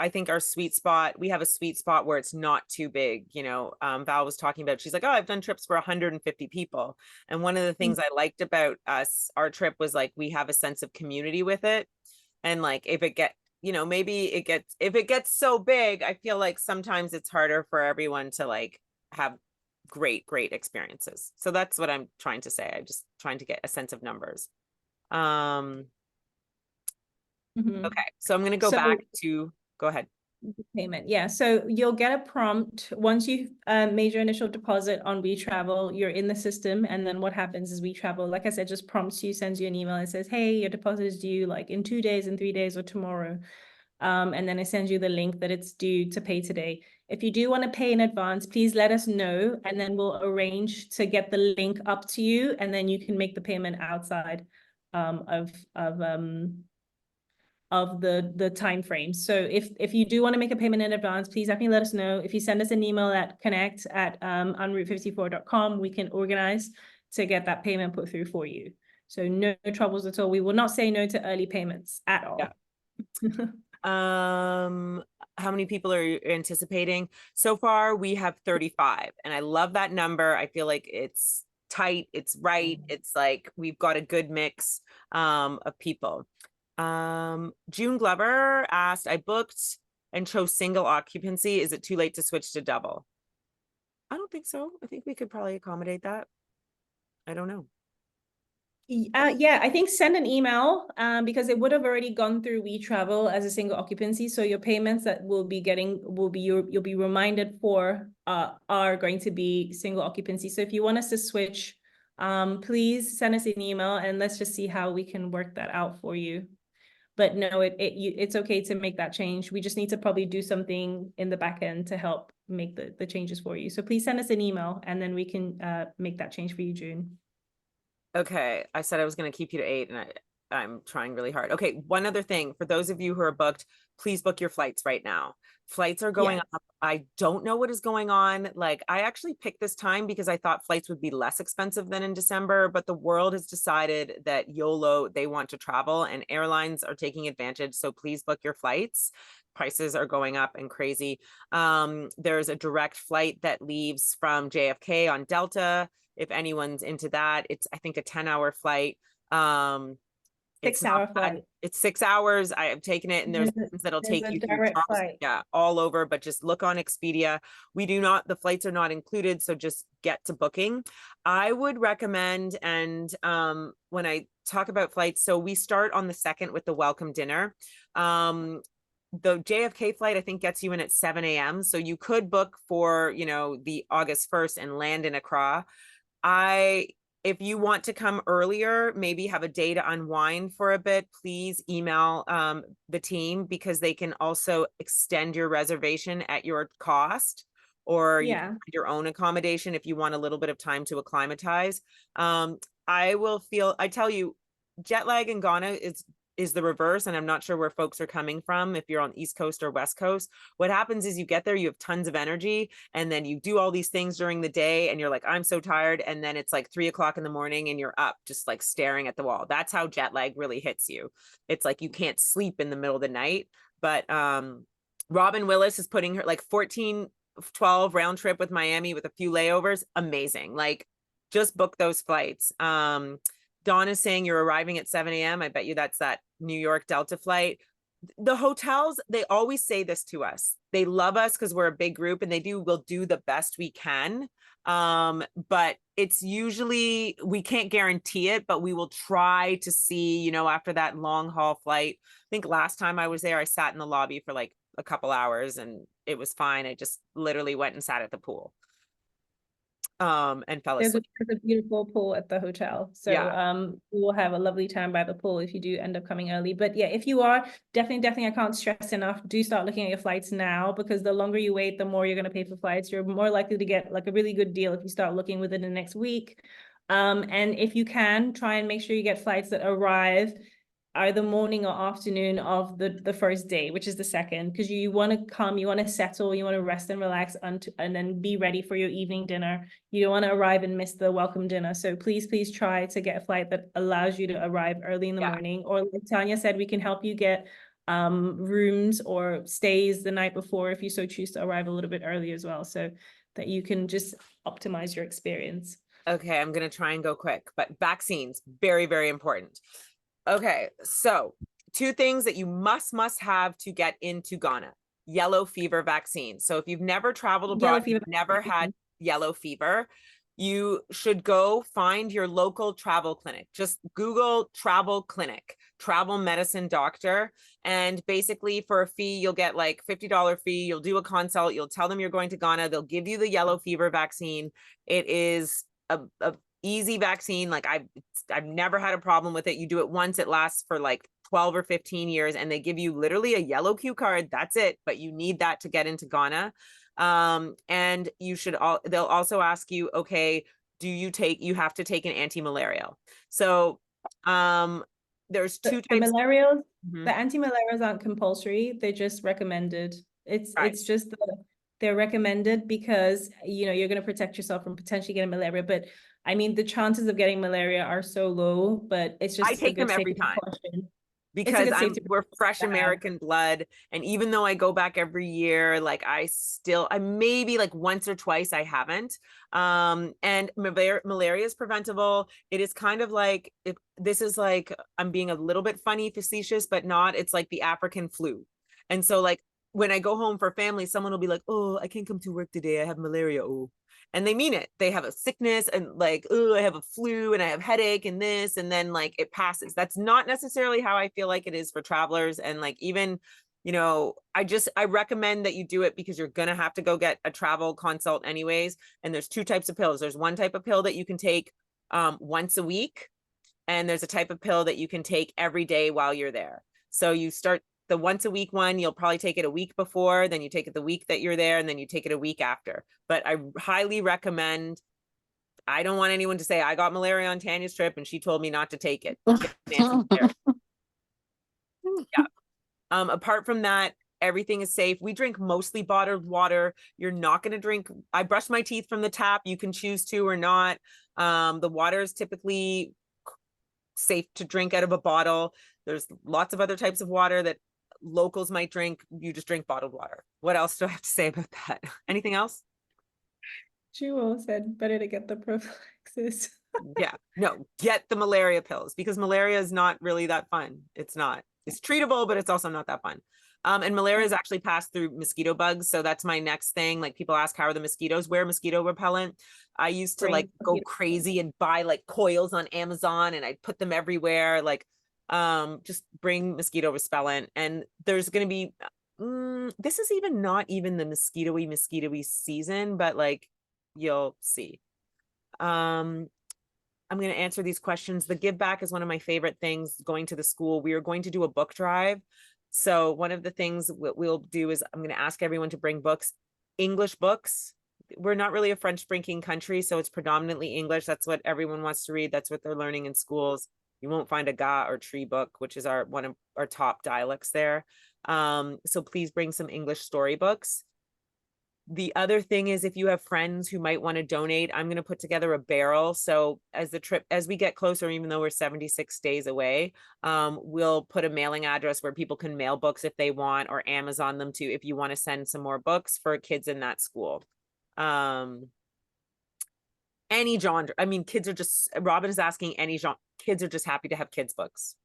S1: think our sweet spot, we have a sweet spot where it's not too big. Val was talking about, she's like, oh, I've done trips for 150 people. And one of the things I liked about our trip was like, we have a sense of community with it. And like, if it gets so big, I feel like sometimes it's harder for everyone to like have great experiences. So that's what I'm trying to say. I'm just trying to get a sense of numbers. Okay, so I'm going to go back to, go ahead.
S2: Payment. Yeah. So you'll get a prompt once you've made your initial deposit on WeTravel, you're in the system. And then what happens is WeTravel, like I said, just prompts you, sends you an email and says, hey, your deposit is due like in 2 days, in 3 days, or tomorrow. And then it sends you the link that it's due to pay today. If you do want to pay in advance, please let us know, and then we'll arrange to get the link up to you, and then you can make the payment outside of the time frame. So if you do want to make a payment in advance, please definitely let us know. If you send us an email at connect@enroute54.com, we can organize to get that payment put through for you. So no troubles at all. We will not say no to early payments at all.
S1: Yeah. How many people are you anticipating? So far, we have 35, and I love that number. I feel like it's tight, it's right. It's like we've got a good mix of people. June Glover asked, I booked and chose single occupancy. Is it too late to switch to double? I don't think so. I think we could probably accommodate that. I don't know.
S2: Yeah, I think send an email because it would have already gone through WeTravel as a single occupancy. So your payments that will be getting you'll be reminded for are going to be single occupancy. So if you want us to switch, please send us an email and let's just see how we can work that out for you. But no, it's okay to make that change. We just need to probably do something in the back end to help make the changes for you. So please send us an email and then we can make that change for you, June.
S1: Okay, I said I was going to keep you to 8 and I'm trying really hard. Okay, one other thing for those of you who are booked, please book your flights right now. Flights are going up. I don't know what is going on. Like, I actually picked this time because I thought flights would be less expensive than in December, but the world has decided that YOLO, they want to travel and airlines are taking advantage. So please book your flights. Prices are going up and crazy. There's a direct flight that leaves from JFK on Delta. If anyone's into that, it's, I think, a 10-hour flight. It's
S2: 6-hour
S1: not bad.
S2: flight.
S1: It's 6 hours. I have taken it and there's ones that'll
S2: there's
S1: take
S2: a
S1: you through
S2: direct
S1: Charleston,
S2: flight.
S1: yeah, all over, but just look on Expedia. The flights are not included, so just get to booking. I would recommend, and when I talk about flights, so we start on the 2nd with the welcome dinner. The JFK flight, I think, gets you in at 7 a.m. So you could book for, the August 1st and land in Accra. If you want to come earlier, maybe have a day to unwind for a bit, please email the team because they can also extend your reservation at your cost, or you can find your own accommodation if you want a little bit of time to acclimatize. I tell you, jet lag in Ghana is the reverse, and I'm not sure where folks are coming from if you're on East Coast or West Coast. What happens is you get there, you have tons of energy, and then you do all these things during the day and you're like, I'm so tired, and then it's like 3 o'clock in the morning and you're up just like staring at the wall. That's how jet lag really hits you. It's like you can't sleep in the middle of the night. But Robin Willis is putting her like 14-12 round trip with Miami with a few layovers. Amazing. Like, just book those flights. Dawn is saying you're arriving at 7 a.m. I bet you that's that New York Delta flight. The hotels, they always say this to us. They love us because we're a big group and we'll do the best we can. But it's usually, we can't guarantee it, but we will try to see, after that long haul flight. I think last time I was there, I sat in the lobby for like a couple hours and it was fine. I just literally went and sat at the pool. And fell asleep.
S2: There's a beautiful pool at the hotel. So you will have a lovely time by the pool if you do end up coming early. But yeah, if you are, definitely, I can't stress enough, do start looking at your flights now, because the longer you wait, the more you're going to pay for flights. You're more likely to get like a really good deal if you start looking within the next week. And if you can, try and make sure you get flights that arrive either morning or afternoon of the first day, which is the 2nd, because you want to come, you want to settle, you want to rest and relax and then be ready for your evening dinner. You don't want to arrive and miss the welcome dinner. So please try to get a flight that allows you to arrive early in the morning. Or like Tanya said, we can help you get rooms or stays the night before if you so choose to arrive a little bit early as well, so that you can just optimize your experience.
S1: Okay, I'm going to try and go quick, but vaccines, very, very important. Okay, so 2 things that you must have to get into Ghana: yellow fever vaccine. So if you've never traveled abroad, you've never had yellow fever, you should go find your local travel clinic. Just Google travel clinic, travel medicine doctor. And basically for a fee, you'll get like $50 fee. You'll do a consult. You'll tell them you're going to Ghana. They'll give you the yellow fever vaccine. It is a easy vaccine. Like I've never had a problem with it. You do it once, it lasts for like 12 or 15 years, and they give you literally a yellow cue card. That's it. But you need that to get into Ghana. And they'll also ask you, okay, you have to take an anti-malarial. So there's 2 types.
S2: The anti-malarials aren't compulsory. They're just recommended. It's just they're recommended because you're going to protect yourself from potentially getting malaria. But I mean, the chances of getting malaria are so low, but it's just
S1: I take them every time because we're fresh American blood. And even though I go back every year, like I maybe like once or twice I haven't. And malaria is preventable. It is kind of like, this is like, I'm being a little bit funny, facetious, but not, it's like the African flu. And so like, when I go home for family, someone will be like, oh, I can't come to work today, I have malaria. Oh, and they mean it. They have a sickness and like, oh, I have a flu and I have headache and this, and then like it passes. That's not necessarily how I feel like it is for travelers. And like, even, you know, I recommend that you do it because you're going to have to go get a travel consult anyways. And there's two types of pills. There's one type of pill that you can take once a week. And there's a type of pill that you can take every day while you're there. So you start the once a week one, you'll probably take it a week before, then you take it the week that you're there, and then you take it a week after. But I highly recommend, I don't want anyone to say, I got malaria on Tanya's trip and she told me not to take it. Yeah. Apart from that, everything is safe. We drink mostly bottled water. You're not going to drink. I brush my teeth from the tap. You can choose to or not. The water is typically safe to drink out of a bottle. There's lots of other types of water that locals might drink. You just drink bottled water. What else do I have to say about that? Anything else?
S2: Jewel said better to get the prophylaxis.
S1: Yeah, no, get the malaria pills, because malaria is not really that fun. It's not. It's treatable, but it's also not that fun. And malaria is actually passed through mosquito bugs. So that's my next thing. Like, people ask, how are the mosquitoes? Wear mosquito repellent. I used to like go crazy and buy like coils on Amazon, and I'd put them everywhere. Like, just bring mosquito repellent. And there's going to be, this is even not even the mosquito-y season, but like, you'll see. I'm going to answer these questions. The give back is one of my favorite things, going to the school. We are going to do a book drive. So one of the things we'll do is I'm going to ask everyone to bring books, English books. We're not really a French speaking country, so it's predominantly English. That's what everyone wants to read. That's what they're learning in schools. You won't find a Ga or Tree book, which is one of our top dialects there. So please bring some English storybooks. The other thing is, if you have friends who might want to donate, I'm going to put together a barrel. So as we get closer, even though we're 76 days away, we'll put a mailing address where people can mail books if they want, or Amazon them too, if you want to send some more books for kids in that school. Any genre. I mean, kids are just, Robin is asking, any genre. Kids are just happy to have kids books.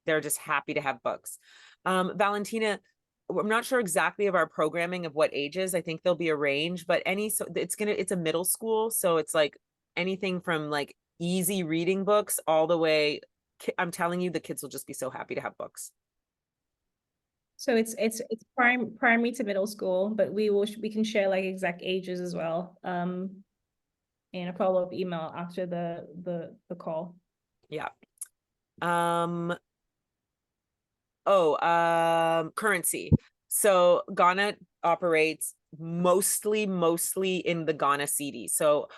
S1: They're just happy to have books. Valentina, I'm not sure exactly of our programming of what ages. I think there'll be a range, but it's a middle school. So it's like anything from like easy reading books all the way. I'm telling you, the kids will just be so happy to have books.
S2: So it's primary to middle school, but we can share like exact ages as well. In a follow-up email after the call. Yeah.
S1: Currency. So Ghana operates mostly in the Ghana cedi. So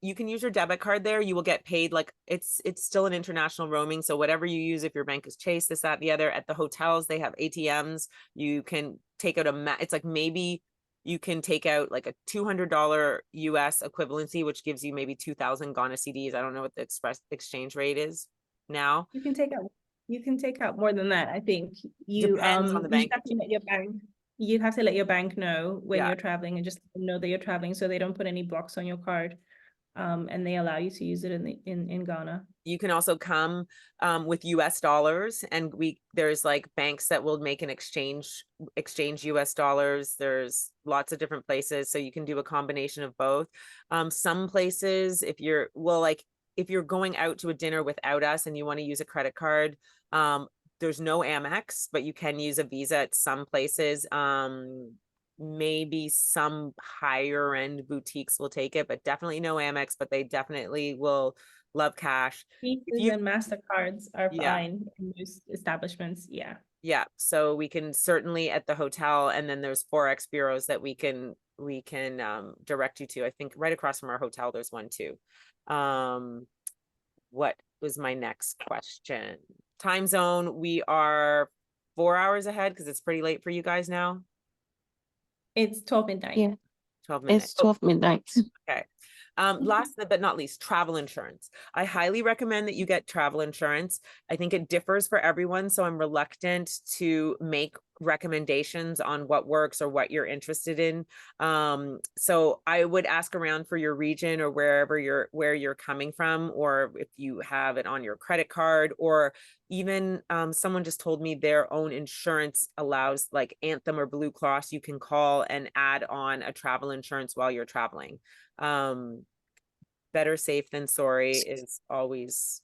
S1: you can use your debit card there. You will get paid like it's still an international roaming. So whatever you use, if your bank is Chase, this, that, the other, at the hotels, they have ATMs. You can take out it's like, maybe you can take out like a $200 US equivalency, which gives you maybe 2,000 Ghana cedis. I don't know what the exchange rate is now.
S2: You can take out more than that. I think
S1: Depends on the bank.
S2: You have to let your bank know when you're traveling, and just know that you're traveling, so they don't put any blocks on your card. And they allow you to use it in Ghana.
S1: You can also come with US dollars, and there's like banks that will make an exchange US dollars. There's lots of different places, so you can do a combination of both. Some places, if you're going out to a dinner without us and you want to use a credit card, there's no Amex, but you can use a Visa at some places. Maybe some higher end boutiques will take it, but definitely no Amex, but they definitely will love cash.
S2: Visas and MasterCards are fine in those establishments. Yeah.
S1: So we can certainly at the hotel, and then there's Forex bureaus that we can direct you to. I think right across from our hotel, there's one too. What was my next question? Time zone. We are 4 hours ahead because it's pretty late for you guys now.
S2: It's 12 midnight.
S8: Yeah.
S1: 12 midnight.
S8: It's 12 midnight.
S1: Okay. Last but not least, travel insurance. I highly recommend that you get travel insurance. I think it differs for everyone, so I'm reluctant to make recommendations on what works or what you're interested in. So I would ask around for your region or where you're coming from, or if you have it on your credit card, or even someone just told me their own insurance allows, like Anthem or Blue Cross, you can call and add on a travel insurance while you're traveling. Better safe than sorry is always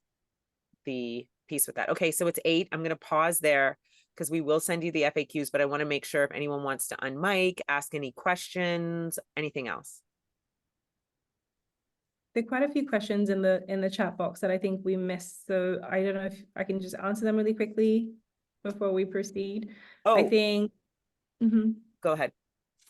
S1: the piece with that. Okay, so it's 8. I'm going to pause there because we will send you the FAQs, but I want to make sure if anyone wants to unmic, ask any questions, anything else.
S2: There are quite a few questions in the chat box that I think we missed. So I don't know if I can just answer them really quickly before we proceed. I
S1: Oh,
S2: think,
S1: go ahead.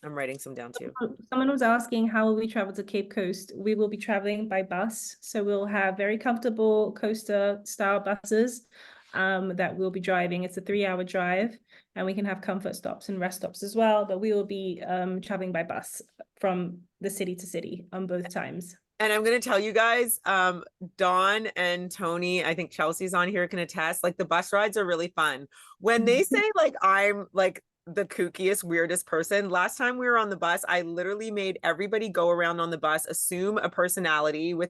S1: I'm writing some down too.
S2: Someone was asking, how will we travel to Cape Coast? We will be traveling by bus. So we'll have very comfortable coaster style buses that we'll be driving. It's a 3-hour drive, and we can have comfort stops and rest stops as well. But we will be traveling by bus from the city to city on both times.
S1: And I'm going to tell you guys, Dawn and Tony, I think Chelsea's on here, can attest, like the bus rides are really fun. When they say like, I'm like the kookiest, weirdest person, last time we were on the bus, I literally made everybody go around on the bus, assume a personality we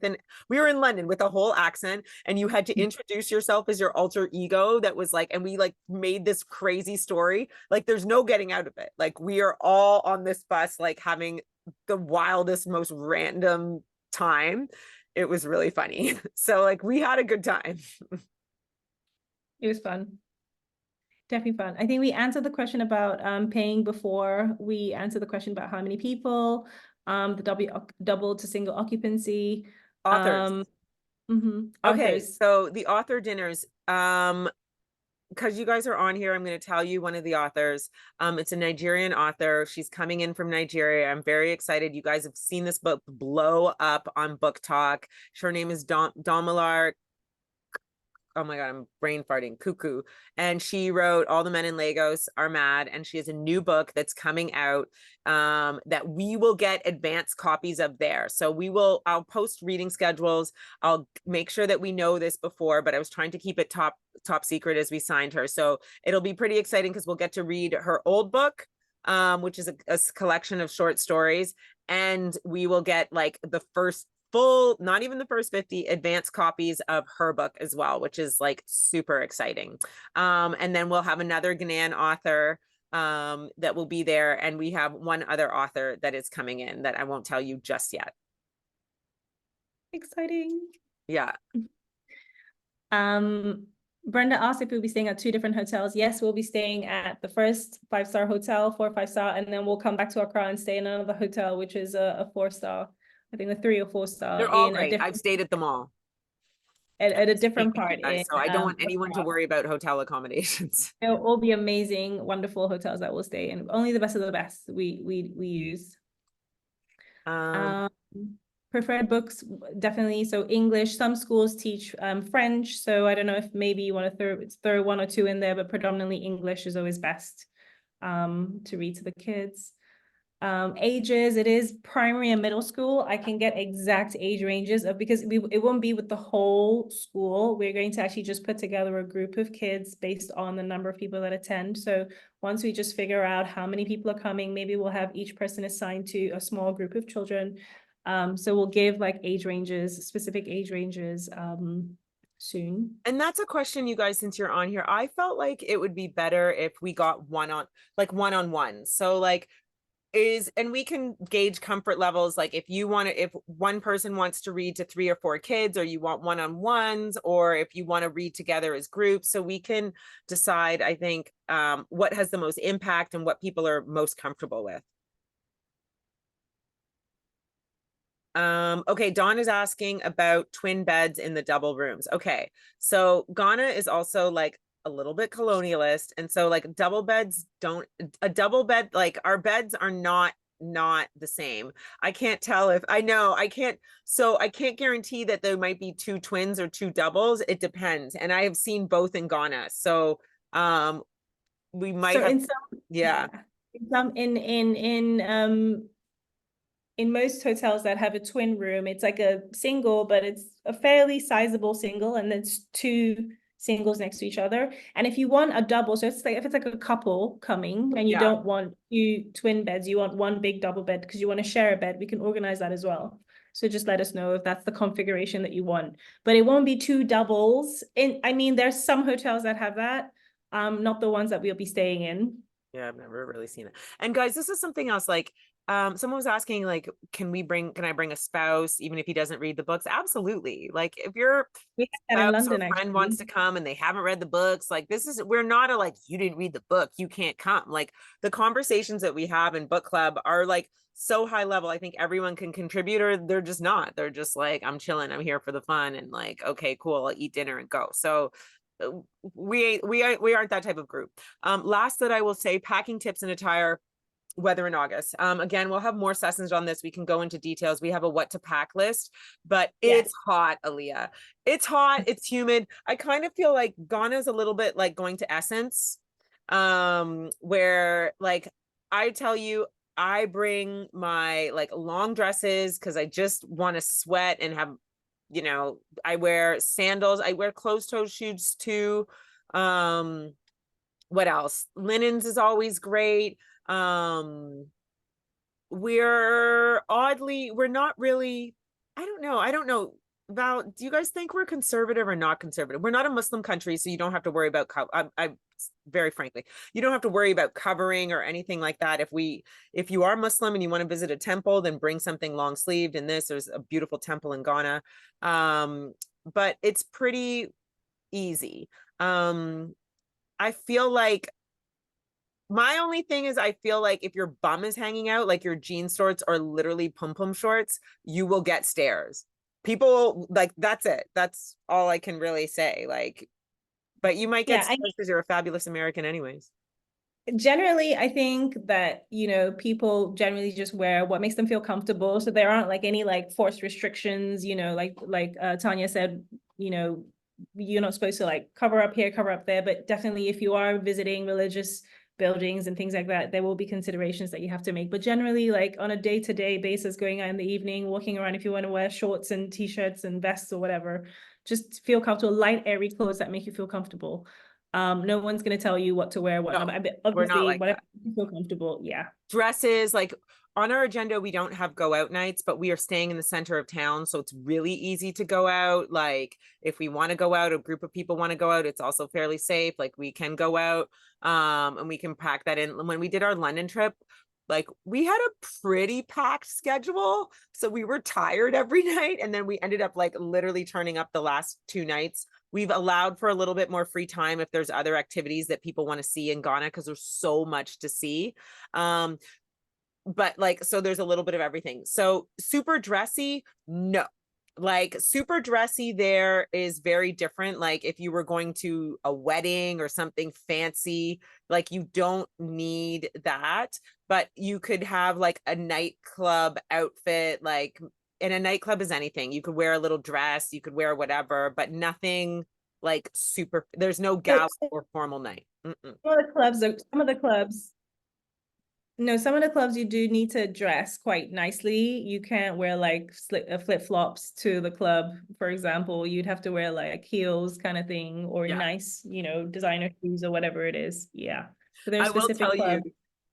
S1: were in London with a whole accent, and you had to introduce yourself as your alter ego that was like, and we like made this crazy story. Like there's no getting out of it. Like we are all on this bus, like having the wildest, most random time. It was really funny. So like we had a good time.
S2: It was fun. Definitely fun. I think we answered the question about paying before. We answered the question about how many people, the double to single occupancy.
S1: Authors. Okay,
S2: Authors.
S1: so the author dinners, because you guys are on here, I'm going to tell you one of the authors. It's a Nigerian author. She's coming in from Nigeria. I'm very excited. You guys have seen this book blow up on Book Talk. Her name is Domilar. Oh my God, I'm brain farting, Cuckoo. And she wrote All the Men in Lagos Are Mad. And she has a new book that's coming out that we will get advanced copies of there. So I'll post reading schedules. I'll make sure that we know this before, but I was trying to keep it top secret as we signed her. So it'll be pretty exciting because we'll get to read her old book, which is a collection of short stories. And we will get like the first not even the first 50 advanced copies of her book as well, which is like super exciting. And then we'll have another Ghanaian author that will be there. And we have one other author that is coming in that I won't tell you just yet.
S2: Exciting.
S1: Yeah.
S2: Brenda asked if we'll be staying at 2 different hotels. Yes, we'll be staying at the first 5-star hotel, 4 or 5-star, and then we'll come back to Accra and stay in another hotel, which is a 4-star. I think a 3 or 4-star.
S1: They're all great. I've stayed at them all.
S2: At a different part.
S1: So I don't want anyone to worry about hotel accommodations.
S2: They'll all be amazing, wonderful hotels that we'll stay in. Only the best of the best we use. Preferred books, definitely. So English, some schools teach French. So I don't know if maybe you want to throw 1 or 2 in there, but predominantly English is always best to read to the kids. Ages, it is primary and middle school. I can get exact age ranges because it won't be with the whole school. We're going to actually just put together a group of kids based on the number of people that attend. So once we just figure out how many people are coming, maybe we'll have each person assigned to a small group of children. So we'll give like specific age ranges soon.
S1: And that's a question, you guys, since you're on here. I felt like it would be better if we got one-on-one. So like and we can gauge comfort levels. Like if one person wants to read to 3 or 4 kids, or you want one-on-ones, or if you want to read together as groups, so we can decide, I think, what has the most impact and what people are most comfortable with. Okay, Dawn is asking about twin beds in the double rooms. Okay, so Ghana is also like a little bit colonialist, and so like a double bed, like our beds are not the same. I can't tell if I can't guarantee that there might be 2 twins or 2 doubles. It depends, and I have seen both in Ghana, so we might
S2: in most hotels that have a twin room, it's like a single, but it's a fairly sizable single, and it's two singles next to each other. And if you want a double, so it's like if it's like a couple coming and you
S1: Yeah.
S2: don't want two twin beds, you want one big double bed because you want to share a bed, we can organize that as well. So just let us know if that's the configuration that you want. But it won't be two doubles. I mean, there's some hotels that have that, not the ones that we'll be staying in.
S1: Yeah, I've never really seen it. And guys, this is something else. Like, someone was asking, like, can I bring a spouse, even if he doesn't read the books? Absolutely. Like, if your
S2: We had that in
S1: spouse or
S2: London,
S1: friend wants to
S2: actually.
S1: come and they haven't read the books, like, we're not a, like, you didn't read the book, you can't come. Like, the conversations that we have in book club are like so high level. I think everyone can contribute, or they're just not. They're just like, I'm chilling, I'm here for the fun, and like, okay, cool, I'll eat dinner and go. So we aren't that type of group. Last that I will say, packing tips and attire, weather in August. Again, we'll have more sessions on this. We can go into details. We have a what to pack list, but it's hot, Aaliyah. It's hot, it's humid. I kind of feel like Ghana is a little bit like going to Essence, where like, I tell you, I bring my like long dresses because I just want to sweat and have, you know, I wear sandals, I wear closed-toe shoes too. What else? Linens is always great. We're not really, I don't know. Val, do you guys think we're conservative or not conservative? We're not a Muslim country, so you don't have to worry about, I very frankly, you don't have to worry about covering or anything like that. If you are Muslim and you want to visit a temple, then bring something long sleeved. And there's a beautiful temple in Ghana. But it's pretty easy. I feel like my only thing is, I feel like if your bum is hanging out, like your jean shorts or literally pum-pum shorts, you will get stares. People, like, that's it. That's all I can really say. Like, but you might get stares because you're a fabulous American anyways.
S2: Generally, I think that, you know, people generally just wear what makes them feel comfortable. So there aren't like any like forced restrictions, you know, like Tanya said, you know, you're not supposed to like cover up here, cover up there. But definitely if you are visiting religious buildings and things like that, there will be considerations that you have to make. But generally, like on a day-to-day basis, going out in the evening, walking around, if you want to wear shorts and t-shirts and vests or whatever, just feel comfortable, light, airy clothes that make you feel comfortable. No one's going to tell you what to wear, what not.
S1: We're not like
S2: whatever
S1: that.
S2: you feel comfortable. Yeah.
S1: Dresses, like on our agenda, we don't have go out nights, but we are staying in the center of town. So it's really easy to go out. Like if we want to go out, a group of people want to go out, it's also fairly safe. Like we can go out, and we can pack that in. When we did our London trip, like we had a pretty packed schedule. So we were tired every night. And then we ended up like literally turning up the last 2 nights. We've allowed for a little bit more free time if there's other activities that people want to see in Ghana, because there's so much to see. But like, so there's a little bit of everything. So super dressy, no. Like super dressy there is very different. Like if you were going to a wedding or something fancy, like you don't need that, but you could have like a nightclub outfit. Like in a nightclub is anything. You could wear a little dress, you could wear whatever, but nothing like super, there's no gala or formal night.
S2: Some of the clubs you do need to dress quite nicely. You can't wear like flip-flops to the club, for example. You'd have to wear like heels kind of thing, or nice, you know, designer shoes or whatever it is. Yeah. So there's specific clubs.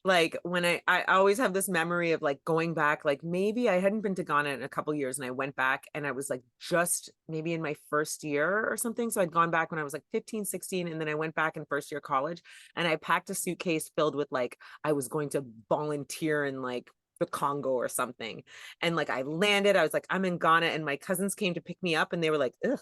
S1: Like when I always have this memory of like going back, like maybe I hadn't been to Ghana in a couple of years and I went back and I was like just maybe in my first year or something. So I'd gone back when I was like 15, 16. And then I went back in first year college and I packed a suitcase filled with like, I was going to volunteer in like the Congo or something. And like I landed, I was like, I'm in Ghana, and my cousins came to pick me up and they were like, ugh,